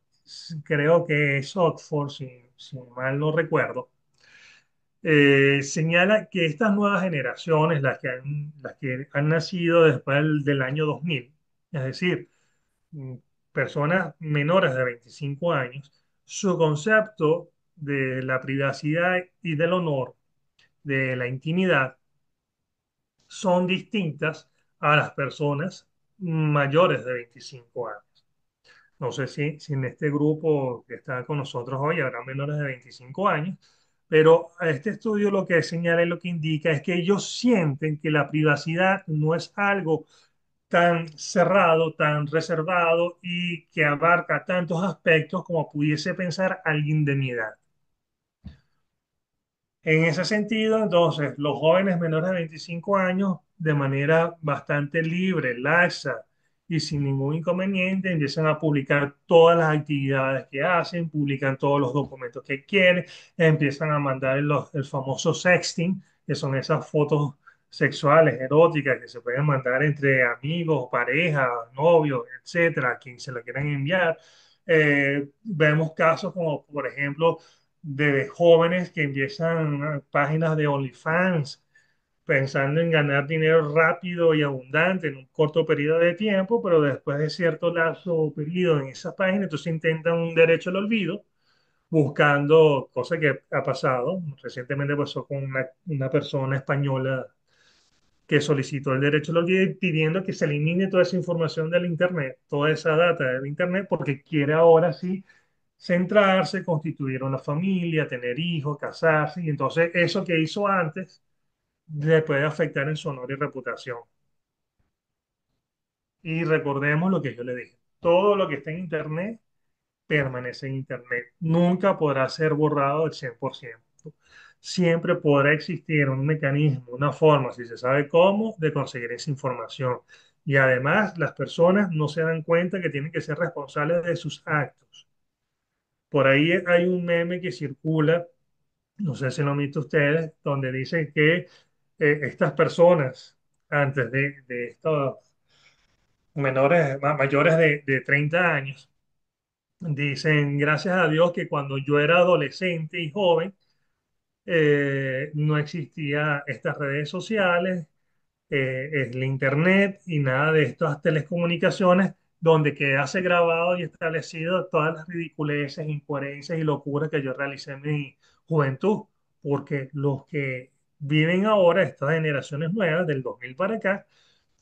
creo que es Oxford, si mal no recuerdo, señala que estas nuevas generaciones, las que han nacido después del año 2000, es decir, mm, personas menores de 25 años, su concepto de la privacidad y del honor, de la intimidad, son distintas a las personas mayores de 25 años. No sé si en este grupo que está con nosotros hoy habrá menores de 25 años, pero a este estudio lo que señala y lo que indica es que ellos sienten que la privacidad no es algo tan cerrado, tan reservado y que abarca tantos aspectos como pudiese pensar alguien de mi edad. En ese sentido, entonces, los jóvenes menores de 25 años, de manera bastante libre, laxa y sin ningún inconveniente, empiezan a publicar todas las actividades que hacen, publican todos los documentos que quieren, empiezan a mandar el famoso sexting, que son esas fotos sexuales, eróticas, que se pueden mandar entre amigos, parejas, novios, etcétera, a quien se la quieran enviar. Vemos casos como, por ejemplo, de jóvenes que empiezan páginas de OnlyFans pensando en ganar dinero rápido y abundante en un corto periodo de tiempo, pero después de cierto lapso o periodo en esa página, entonces intentan un derecho al olvido, buscando, cosa que ha pasado, recientemente pasó con una persona española que solicitó el derecho al olvido y pidiendo que se elimine toda esa información del Internet, toda esa data del Internet, porque quiere ahora sí centrarse, constituir una familia, tener hijos, casarse, y entonces eso que hizo antes le puede afectar en su honor y reputación. Y recordemos lo que yo le dije, todo lo que está en Internet permanece en Internet. Nunca podrá ser borrado al 100%. Siempre podrá existir un mecanismo, una forma, si se sabe cómo, de conseguir esa información. Y además, las personas no se dan cuenta que tienen que ser responsables de sus actos. Por ahí hay un meme que circula, no sé si lo han visto ustedes, donde dicen que estas personas, antes de estos menores, mayores de 30 años, dicen, gracias a Dios que cuando yo era adolescente y joven, no existía estas redes sociales, el internet y nada de estas telecomunicaciones donde quedase grabado y establecido todas las ridiculeces, incoherencias y locuras que yo realicé en mi juventud. Porque los que viven ahora, estas generaciones nuevas del 2000 para acá,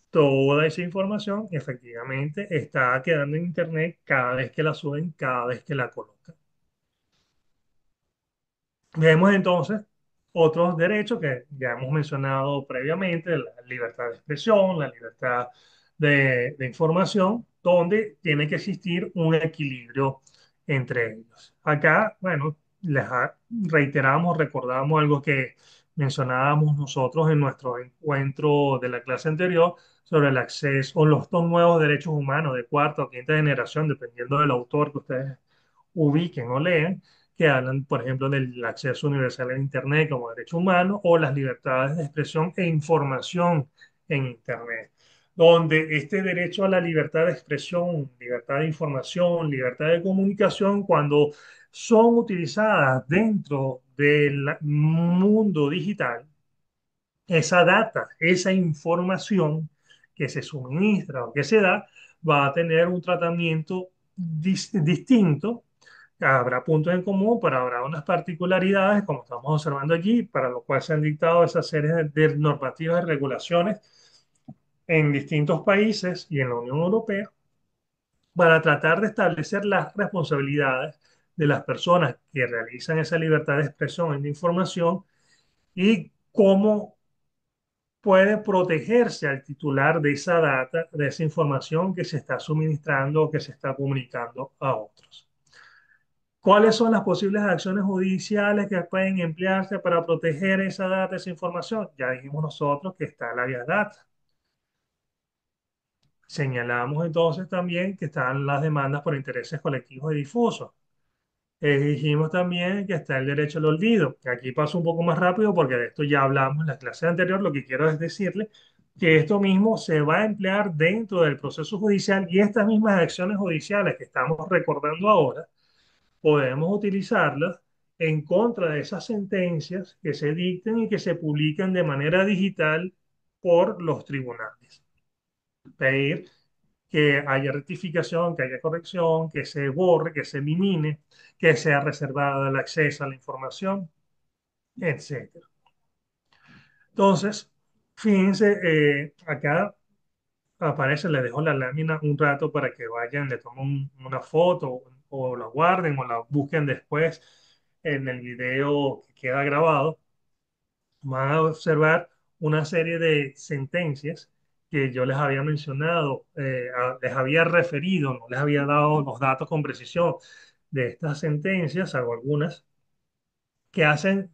toda esa información efectivamente está quedando en internet cada vez que la suben, cada vez que la colocan. Vemos entonces otros derechos que ya hemos mencionado previamente, la libertad de expresión, la libertad de información, donde tiene que existir un equilibrio entre ellos. Acá, bueno, reiteramos, recordamos algo que mencionábamos nosotros en nuestro encuentro de la clase anterior sobre el acceso o los dos nuevos derechos humanos de cuarta o quinta generación, dependiendo del autor que ustedes ubiquen o lean, que hablan, por ejemplo, del acceso universal a Internet como derecho humano o las libertades de expresión e información en Internet, donde este derecho a la libertad de expresión, libertad de información, libertad de comunicación, cuando son utilizadas dentro del mundo digital, esa data, esa información que se suministra o que se da, va a tener un tratamiento distinto. Habrá puntos en común, pero habrá unas particularidades, como estamos observando allí, para lo cual se han dictado esas series de normativas y regulaciones en distintos países y en la Unión Europea para tratar de establecer las responsabilidades de las personas que realizan esa libertad de expresión y de información y cómo puede protegerse al titular de esa data, de esa información que se está suministrando o que se está comunicando a otros. ¿Cuáles son las posibles acciones judiciales que pueden emplearse para proteger esa data, esa información? Ya dijimos nosotros que está la vía data. Señalamos entonces también que están las demandas por intereses colectivos y difusos. Dijimos también que está el derecho al olvido. Aquí paso un poco más rápido porque de esto ya hablamos en la clase anterior. Lo que quiero es decirle que esto mismo se va a emplear dentro del proceso judicial y estas mismas acciones judiciales que estamos recordando ahora, podemos utilizarlas en contra de esas sentencias que se dicten y que se publican de manera digital por los tribunales. Pedir que haya rectificación, que haya corrección, que se borre, que se elimine, que sea reservado el acceso a la información, etcétera. Entonces, fíjense, acá aparece, le dejo la lámina un rato para que vayan, le tomen una foto o la guarden o la busquen después en el video que queda grabado. Van a observar una serie de sentencias que yo les había mencionado, les había referido, no les había dado los datos con precisión de estas sentencias, salvo algunas, que hacen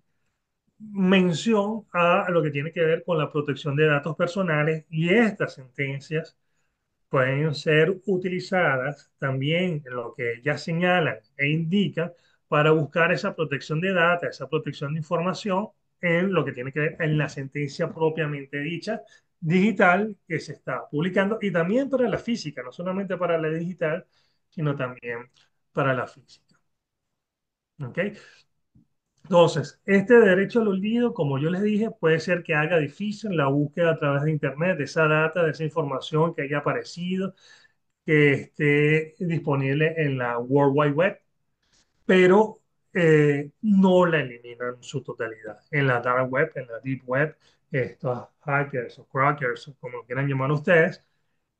mención a lo que tiene que ver con la protección de datos personales y estas sentencias pueden ser utilizadas también en lo que ellas señalan e indican para buscar esa protección de datos, esa protección de información en lo que tiene que ver en la sentencia propiamente dicha digital que se está publicando y también para la física, no solamente para la digital, sino también para la física. ¿Ok? Entonces, este derecho al olvido, como yo les dije, puede ser que haga difícil la búsqueda a través de Internet de esa data, de esa información que haya aparecido que esté disponible en la World Wide Web, pero no la eliminan en su totalidad. En la Dark Web, en la Deep Web, estos hackers o crackers, o como quieran llamar ustedes,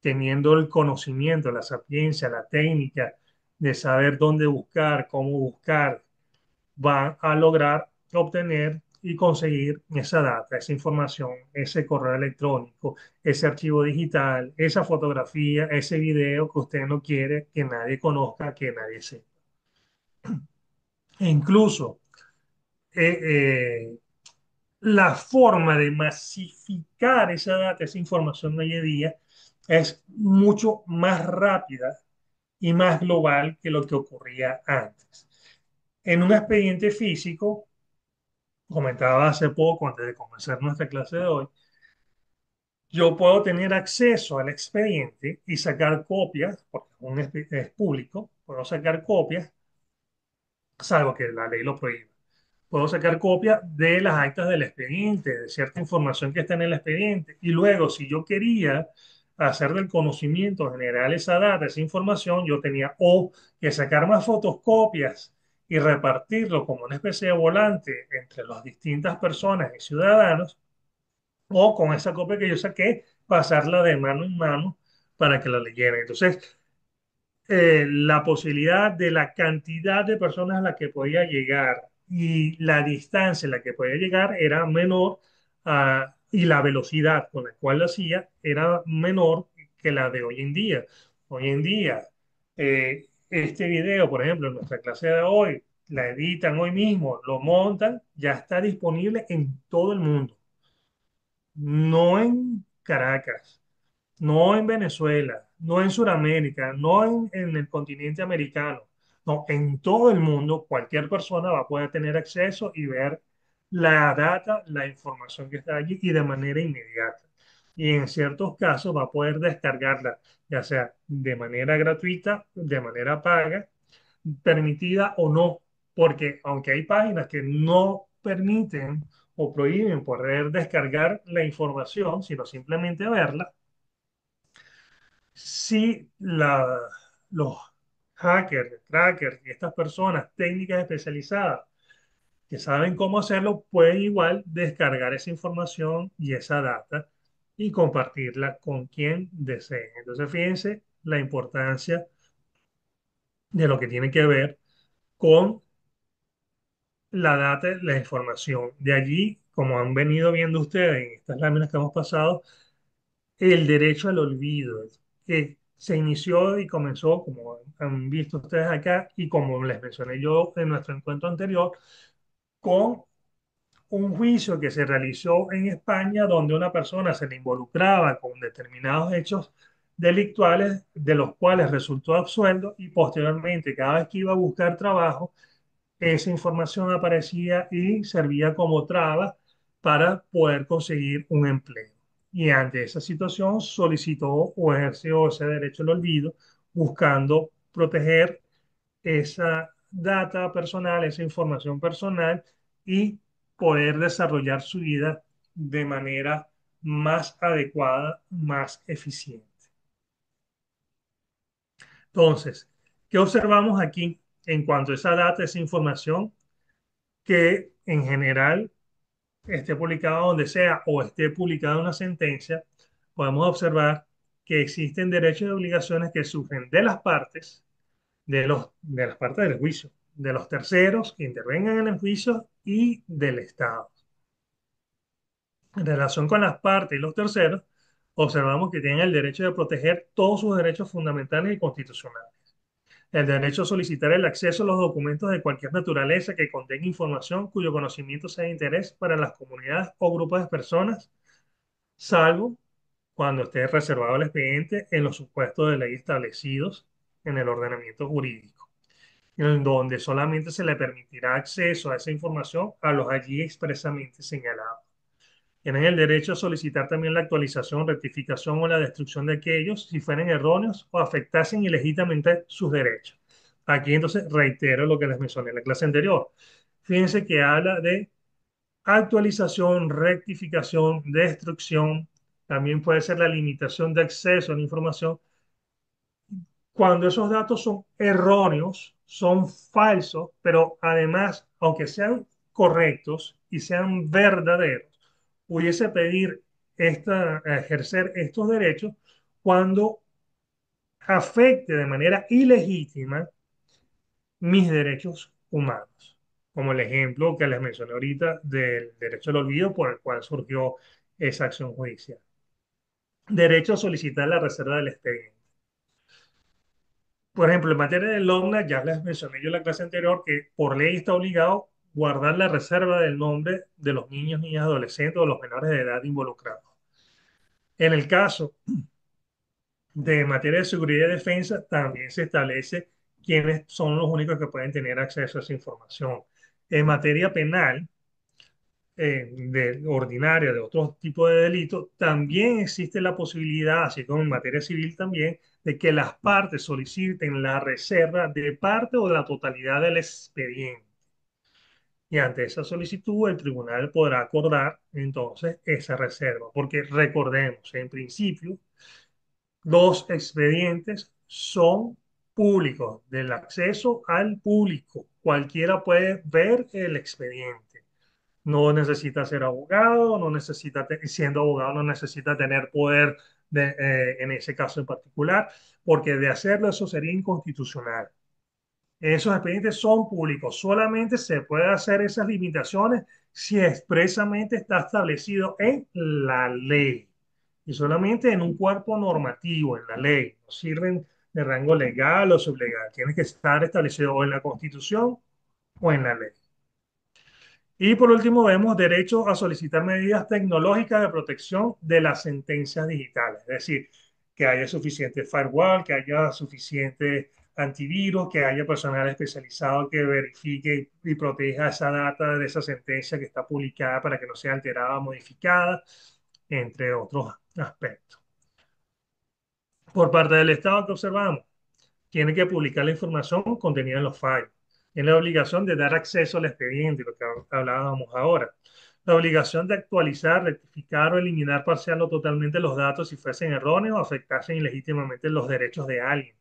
teniendo el conocimiento, la sapiencia, la técnica de saber dónde buscar, cómo buscar, van a lograr obtener y conseguir esa data, esa información, ese correo electrónico, ese archivo digital, esa fotografía, ese video que usted no quiere que nadie conozca, que nadie sepa. E incluso eh, eh, la forma de masificar esa data, esa información hoy en día, es mucho más rápida y más global que lo que ocurría antes. En un expediente físico, comentaba hace poco, antes de comenzar nuestra clase de hoy, yo puedo tener acceso al expediente y sacar copias, porque es público, puedo sacar copias, salvo que la ley lo prohíba. Puedo sacar copia de las actas del expediente, de cierta información que está en el expediente. Y luego, si yo quería hacer del conocimiento general esa data, esa información, yo tenía o que sacar más fotocopias y repartirlo como una especie de volante entre las distintas personas y ciudadanos, o con esa copia que yo saqué, pasarla de mano en mano para que la leyeran. Entonces, la posibilidad de la cantidad de personas a la que podía llegar y la distancia en la que podía llegar era menor, y la velocidad con la cual lo hacía era menor que la de hoy en día. Hoy en día, este video, por ejemplo, en nuestra clase de hoy, la editan hoy mismo, lo montan, ya está disponible en todo el mundo, no en Caracas, no en Venezuela, no en Sudamérica, no en el continente americano, no, en todo el mundo, cualquier persona va a poder tener acceso y ver la data, la información que está allí y de manera inmediata. Y en ciertos casos va a poder descargarla, ya sea de manera gratuita, de manera paga, permitida o no, porque aunque hay páginas que no permiten o prohíben poder descargar la información, sino simplemente verla, si los hackers, crackers y estas personas técnicas especializadas que saben cómo hacerlo pueden igual descargar esa información y esa data y compartirla con quien desee. Entonces, fíjense la importancia de lo que tiene que ver con la data, la información. De allí, como han venido viendo ustedes en estas láminas que hemos pasado, el derecho al olvido, que se inició y comenzó, como han visto ustedes acá, y como les mencioné yo en nuestro encuentro anterior, con un juicio que se realizó en España donde una persona se le involucraba con determinados hechos delictuales de los cuales resultó absuelto y posteriormente cada vez que iba a buscar trabajo esa información aparecía y servía como traba para poder conseguir un empleo. Y ante esa situación solicitó o ejerció ese derecho al olvido, buscando proteger esa data personal, esa información personal y poder desarrollar su vida de manera más adecuada, más eficiente. Entonces, ¿qué observamos aquí en cuanto a esa data, esa información? Que en general esté publicado donde sea o esté publicada una sentencia, podemos observar que existen derechos y obligaciones que surgen de las partes, de las partes del juicio, de los terceros que intervengan en el juicio y del Estado. En relación con las partes y los terceros, observamos que tienen el derecho de proteger todos sus derechos fundamentales y constitucionales. El derecho a solicitar el acceso a los documentos de cualquier naturaleza que contenga información cuyo conocimiento sea de interés para las comunidades o grupos de personas, salvo cuando esté reservado el expediente en los supuestos de ley establecidos en el ordenamiento jurídico, en donde solamente se le permitirá acceso a esa información a los allí expresamente señalados. Tienen el derecho a solicitar también la actualización, rectificación o la destrucción de aquellos si fueren erróneos o afectasen ilegítimamente sus derechos. Aquí entonces reitero lo que les mencioné en la clase anterior. Fíjense que habla de actualización, rectificación, destrucción. También puede ser la limitación de acceso a la información cuando esos datos son erróneos, son falsos, pero además, aunque sean correctos y sean verdaderos, pudiese pedir ejercer estos derechos cuando afecte de manera ilegítima mis derechos humanos. como el ejemplo que les mencioné ahorita del derecho al olvido por el cual surgió esa acción judicial. Derecho a solicitar la reserva del expediente. Por ejemplo, en materia del OMNA, ya les mencioné yo en la clase anterior que por ley está obligado guardar la reserva del nombre de los niños, niñas, adolescentes o los menores de edad involucrados. En el caso de materia de seguridad y defensa, también se establece quiénes son los únicos que pueden tener acceso a esa información. En materia penal, de ordinaria, de otro tipo de delitos, también existe la posibilidad, así como en materia civil también, de que las partes soliciten la reserva de parte o de la totalidad del expediente. Y ante esa solicitud, el tribunal podrá acordar entonces esa reserva, porque recordemos, en principio, los expedientes son públicos, del acceso al público. Cualquiera puede ver el expediente. No necesita ser abogado, no necesita, siendo abogado, no necesita tener poder en ese caso en particular, porque de hacerlo eso sería inconstitucional. Esos expedientes son públicos. Solamente se puede hacer esas limitaciones si expresamente está establecido en la ley y solamente en un cuerpo normativo, en la ley. No sirven de rango legal o sublegal. Tiene que estar establecido o en la Constitución o en la ley. Y por último, vemos derecho a solicitar medidas tecnológicas de protección de las sentencias digitales, es decir, que haya suficiente firewall, que haya suficiente antivirus, que haya personal especializado que verifique y proteja esa data de esa sentencia que está publicada para que no sea alterada o modificada, entre otros aspectos. Por parte del Estado, ¿qué observamos? Tiene que publicar la información contenida en los fallos. Tiene la obligación de dar acceso al expediente, lo que hablábamos ahora. La obligación de actualizar, rectificar o eliminar parcial o totalmente los datos si fuesen erróneos o afectasen ilegítimamente los derechos de alguien.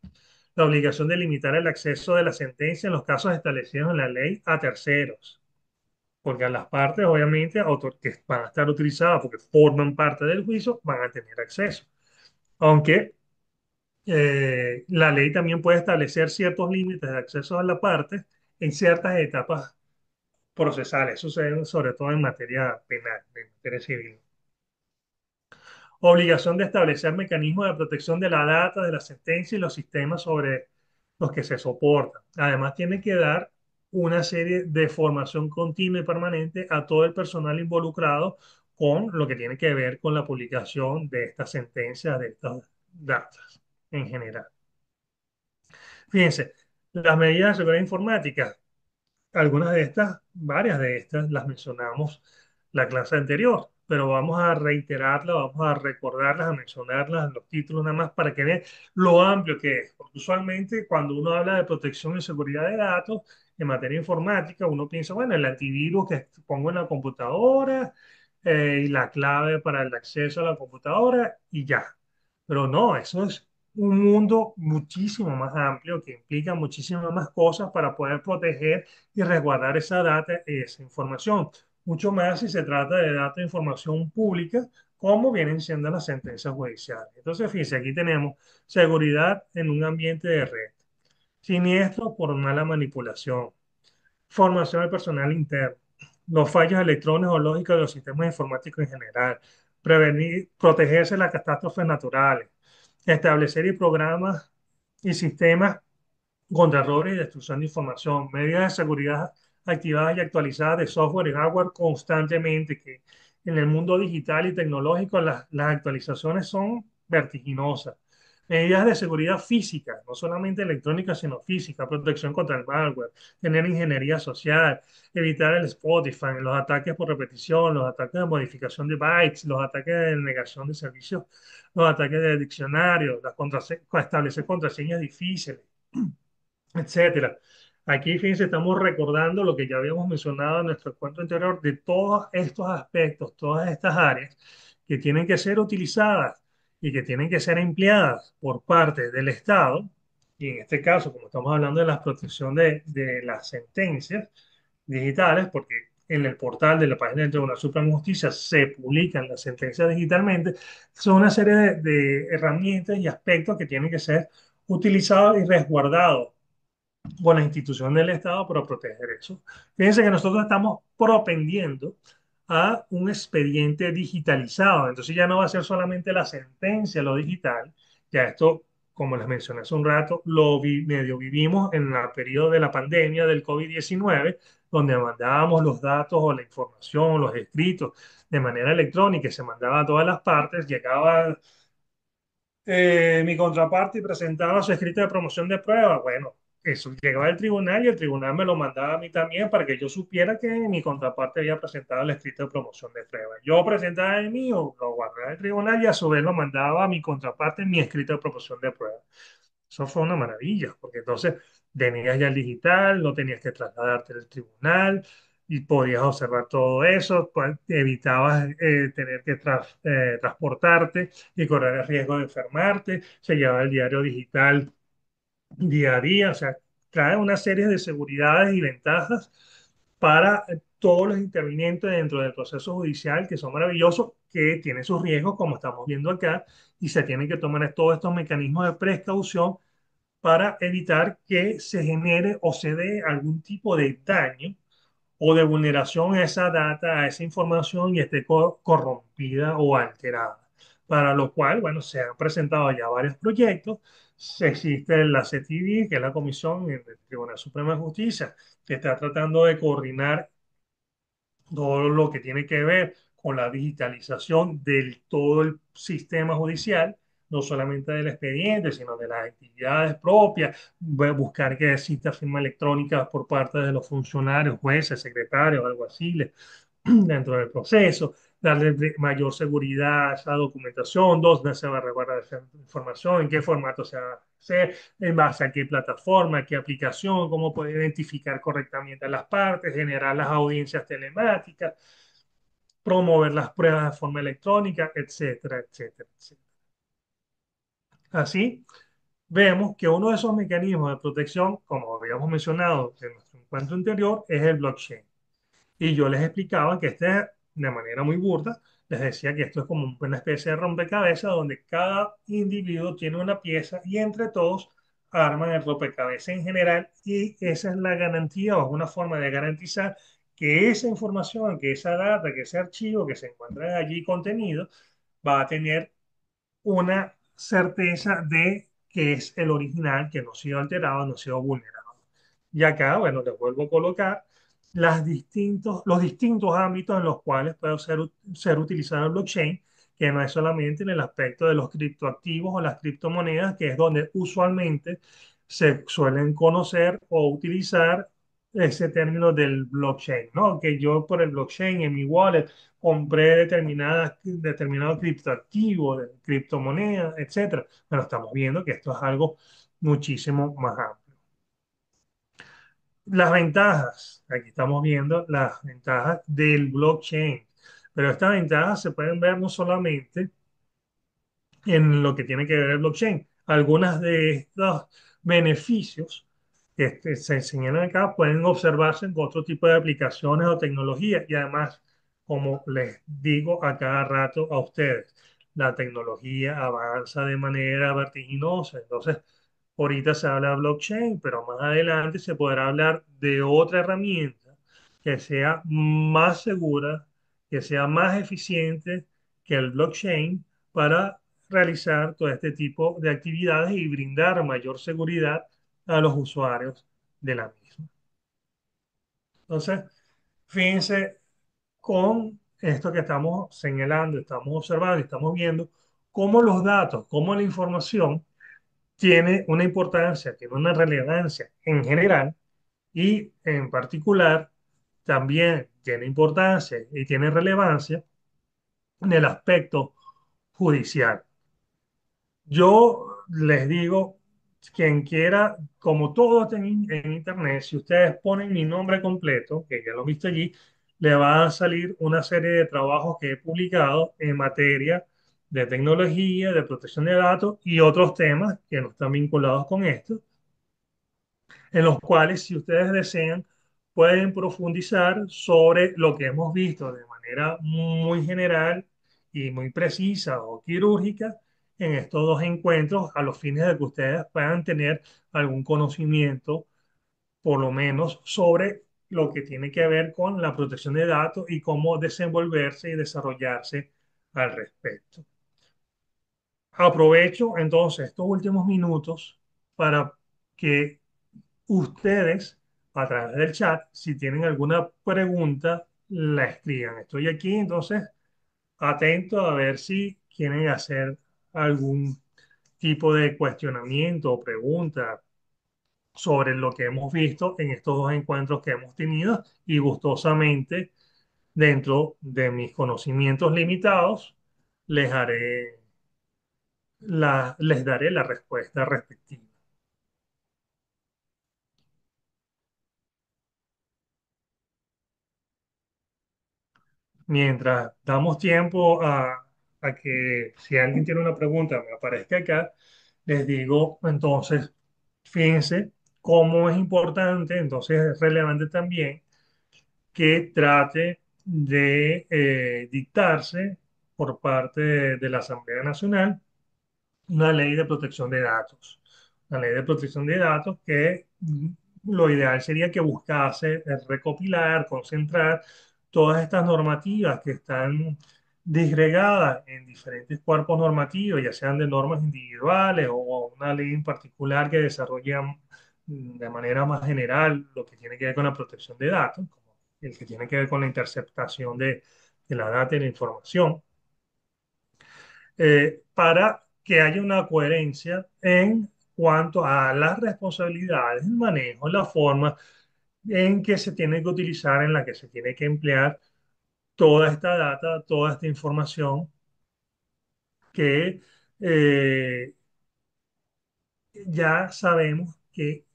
La obligación de limitar el acceso de la sentencia en los casos establecidos en la ley a terceros, porque a las partes, obviamente, que van a estar utilizadas porque forman parte del juicio, van a tener acceso. Aunque la ley también puede establecer ciertos límites de acceso a la parte en ciertas etapas procesales. Eso se ve sobre todo en materia penal, en materia civil. Obligación de establecer mecanismos de protección de la data, de la sentencia y los sistemas sobre los que se soporta. Además, tiene que dar una serie de formación continua y permanente a todo el personal involucrado con lo que tiene que ver con la publicación de estas sentencias, de estas datas en general. Fíjense, las medidas de seguridad informática, algunas de estas, varias de estas las mencionamos la clase anterior, pero vamos a reiterarlas, vamos a recordarlas, a mencionarlas en los títulos nada más para que vean lo amplio que es. Porque usualmente cuando uno habla de protección y seguridad de datos en materia informática, uno piensa, bueno, el antivirus que pongo en la computadora y la clave para el acceso a la computadora y ya. Pero no, eso es un mundo muchísimo más amplio que implica muchísimas más cosas para poder proteger y resguardar esa data, esa información. Mucho más si se trata de data de información pública, como vienen siendo las sentencias judiciales. Entonces, fíjense, aquí tenemos seguridad en un ambiente de red, siniestro por mala manipulación, formación del personal interno, los fallos electrónicos o lógicos de los sistemas informáticos en general, prevenir, protegerse de las catástrofes naturales, establecer y programas y sistemas contra errores y destrucción de información, medidas de seguridad activadas y actualizadas de software y hardware constantemente, que en el mundo digital y tecnológico las actualizaciones son vertiginosas. Medidas de seguridad física, no solamente electrónica, sino física, protección contra el malware, tener ingeniería social, evitar el Spotify, los ataques por repetición, los ataques de modificación de bytes, los ataques de negación de servicios, los ataques de diccionarios, establecer contraseñas difíciles, etcétera. Aquí, fíjense, estamos recordando lo que ya habíamos mencionado en nuestro encuentro anterior de todos estos aspectos, todas estas áreas que tienen que ser utilizadas y que tienen que ser empleadas por parte del Estado, y en este caso, como estamos hablando de la protección de las sentencias digitales, porque en el portal de la página del Tribunal Supremo de Justicia se publican las sentencias digitalmente, son una serie de herramientas y aspectos que tienen que ser utilizados y resguardados con las instituciones del Estado para proteger eso. Fíjense que nosotros estamos propendiendo a un expediente digitalizado. Entonces ya no va a ser solamente la sentencia, lo digital. Ya esto, como les mencioné hace un rato, medio vivimos en el periodo de la pandemia del COVID-19, donde mandábamos los datos o la información, los escritos de manera electrónica, y se mandaba a todas las partes, llegaba mi contraparte y presentaba su escrito de promoción de prueba. Bueno, eso llegaba al tribunal y el tribunal me lo mandaba a mí también para que yo supiera que mi contraparte había presentado el escrito de promoción de prueba. Yo presentaba el mío, lo guardaba en el tribunal y a su vez lo mandaba a mi contraparte mi escrito de promoción de prueba. Eso fue una maravilla, porque entonces tenías ya el digital, no tenías que trasladarte al tribunal y podías observar todo eso, pues, evitabas tener que transportarte y correr el riesgo de enfermarte, se llevaba el diario digital día a día, o sea, trae una serie de seguridades y ventajas para todos los intervinientes dentro del proceso judicial que son maravillosos, que tienen sus riesgos, como estamos viendo acá, y se tienen que tomar todos estos mecanismos de precaución para evitar que se genere o se dé algún tipo de daño o de vulneración a esa data, a esa información y esté corrompida o alterada. Para lo cual, bueno, se han presentado ya varios proyectos. Existe la CTV, que es la Comisión del Tribunal Supremo de Justicia, que está tratando de coordinar todo lo que tiene que ver con la digitalización de todo el sistema judicial, no solamente del expediente, sino de las actividades propias, buscar que exista firma electrónica por parte de los funcionarios, jueces, secretarios, alguaciles, dentro del proceso, darle mayor seguridad a esa documentación, dónde se va a resguardar esa información, en qué formato se va a hacer, en base a qué plataforma, qué aplicación, cómo poder identificar correctamente a las partes, generar las audiencias telemáticas, promover las pruebas de forma electrónica, etcétera, etcétera, etcétera. Así, vemos que uno de esos mecanismos de protección, como habíamos mencionado en nuestro encuentro anterior, es el blockchain. Y yo les explicaba que este, de manera muy burda, les decía que esto es como una especie de rompecabezas donde cada individuo tiene una pieza y entre todos arman el rompecabezas en general y esa es la garantía o es una forma de garantizar que esa información, que esa data, que ese archivo que se encuentra allí contenido va a tener una certeza de que es el original, que no ha sido alterado, no ha sido vulnerado. Y acá, bueno, les vuelvo a colocar los distintos ámbitos en los cuales puede ser utilizado el blockchain, que no es solamente en el aspecto de los criptoactivos o las criptomonedas, que es donde usualmente se suelen conocer o utilizar ese término del blockchain, ¿no? Que yo por el blockchain en mi wallet compré determinado criptoactivo, de criptomoneda, etcétera. Pero estamos viendo que esto es algo muchísimo más amplio. Las ventajas, aquí estamos viendo las ventajas del blockchain, pero estas ventajas se pueden ver no solamente en lo que tiene que ver el blockchain. Algunas de estos beneficios que se señalan acá pueden observarse en otro tipo de aplicaciones o tecnologías y además, como les digo a cada rato a ustedes, la tecnología avanza de manera vertiginosa. Entonces, ahorita se habla de blockchain, pero más adelante se podrá hablar de otra herramienta que sea más segura, que sea más eficiente que el blockchain para realizar todo este tipo de actividades y brindar mayor seguridad a los usuarios de la misma. Entonces, fíjense con esto que estamos señalando, estamos observando, estamos viendo cómo los datos, cómo la información tiene una importancia, tiene una relevancia en general y en particular también tiene importancia y tiene relevancia en el aspecto judicial. Yo les digo, quien quiera, como todo está en internet, si ustedes ponen mi nombre completo, que ya lo viste allí, le va a salir una serie de trabajos que he publicado en materia de tecnología, de protección de datos y otros temas que no están vinculados con esto en los cuales, si ustedes desean, pueden profundizar sobre lo que hemos visto de manera muy general y muy precisa o quirúrgica en estos dos encuentros, a los fines de que ustedes puedan tener algún conocimiento por lo menos sobre lo que tiene que ver con la protección de datos y cómo desenvolverse y desarrollarse al respecto. Aprovecho entonces estos últimos minutos para que ustedes, a través del chat, si tienen alguna pregunta, la escriban. Estoy aquí entonces atento a ver si quieren hacer algún tipo de cuestionamiento o pregunta sobre lo que hemos visto en estos dos encuentros que hemos tenido y gustosamente, dentro de mis conocimientos limitados, les les daré la respuesta respectiva. Mientras damos tiempo a que si alguien tiene una pregunta me aparezca acá, les digo entonces, fíjense cómo es importante, entonces es relevante también que trate de dictarse por parte de la Asamblea Nacional una ley de protección de datos. Una ley de protección de datos que lo ideal sería que buscase recopilar, concentrar todas estas normativas que están disgregadas en diferentes cuerpos normativos, ya sean de normas individuales o una ley en particular que desarrolla de manera más general lo que tiene que ver con la protección de datos, como el que tiene que ver con la interceptación de la data y la información para que haya una coherencia en cuanto a las responsabilidades, el manejo, la forma en que se tiene que utilizar, en la que se tiene que emplear toda esta data, toda esta información que ya sabemos que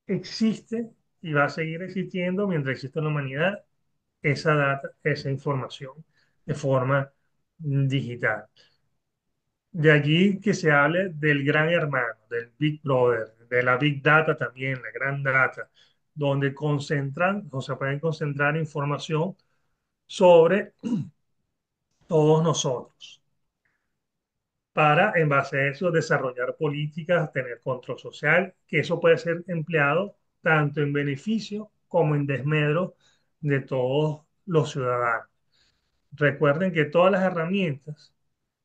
existe y va a seguir existiendo mientras exista la humanidad, esa data, esa información de forma digital. De allí que se hable del gran hermano, del Big Brother, de la Big Data también, la gran data, donde concentran o se pueden concentrar información sobre todos nosotros, para en base a eso desarrollar políticas, tener control social, que eso puede ser empleado tanto en beneficio como en desmedro de todos los ciudadanos. Recuerden que todas las herramientas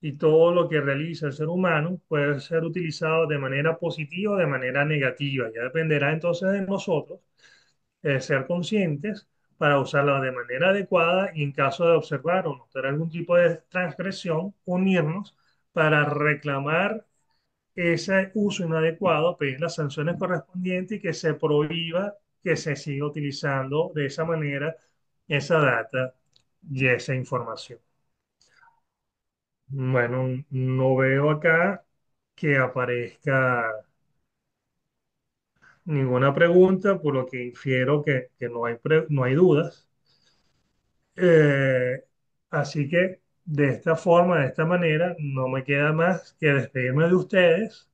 y todo lo que realiza el ser humano puede ser utilizado de manera positiva o de manera negativa. Ya dependerá entonces de nosotros ser conscientes para usarla de manera adecuada y en caso de observar o notar algún tipo de transgresión, unirnos para reclamar ese uso inadecuado, pedir las sanciones correspondientes y que se prohíba que se siga utilizando de esa manera esa data y esa información. Bueno, no veo acá que aparezca ninguna pregunta, por lo que infiero que no hay, no hay dudas. Eh, Así que de esta forma, de esta manera, no me queda más que despedirme de ustedes.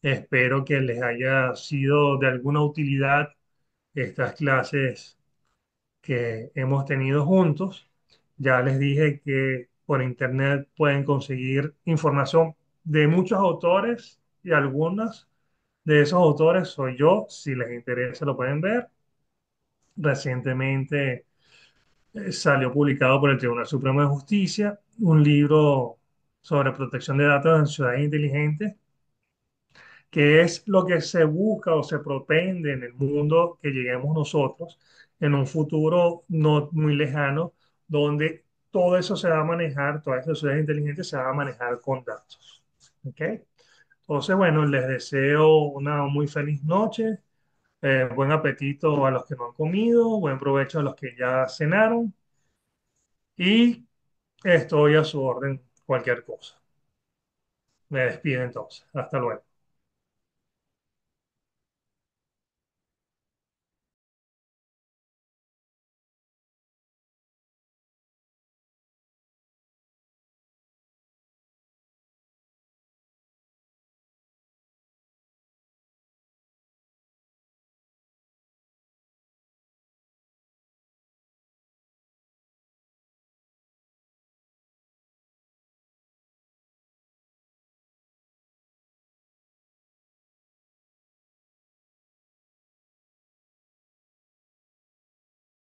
Espero que les haya sido de alguna utilidad estas clases que hemos tenido juntos. Ya les dije que por internet pueden conseguir información de muchos autores y algunos de esos autores soy yo. Si les interesa, lo pueden ver. Recientemente salió publicado por el Tribunal Supremo de Justicia un libro sobre protección de datos en ciudades inteligentes, que es lo que se busca o se propende en el mundo que lleguemos nosotros en un futuro no muy lejano, donde todo eso se va a manejar, todas esas ciudades inteligentes se van a manejar con datos. ¿Ok? Entonces, bueno, les deseo una muy feliz noche, buen apetito a los que no han comido, buen provecho a los que ya cenaron y estoy a su orden cualquier cosa. Me despido entonces. Hasta luego.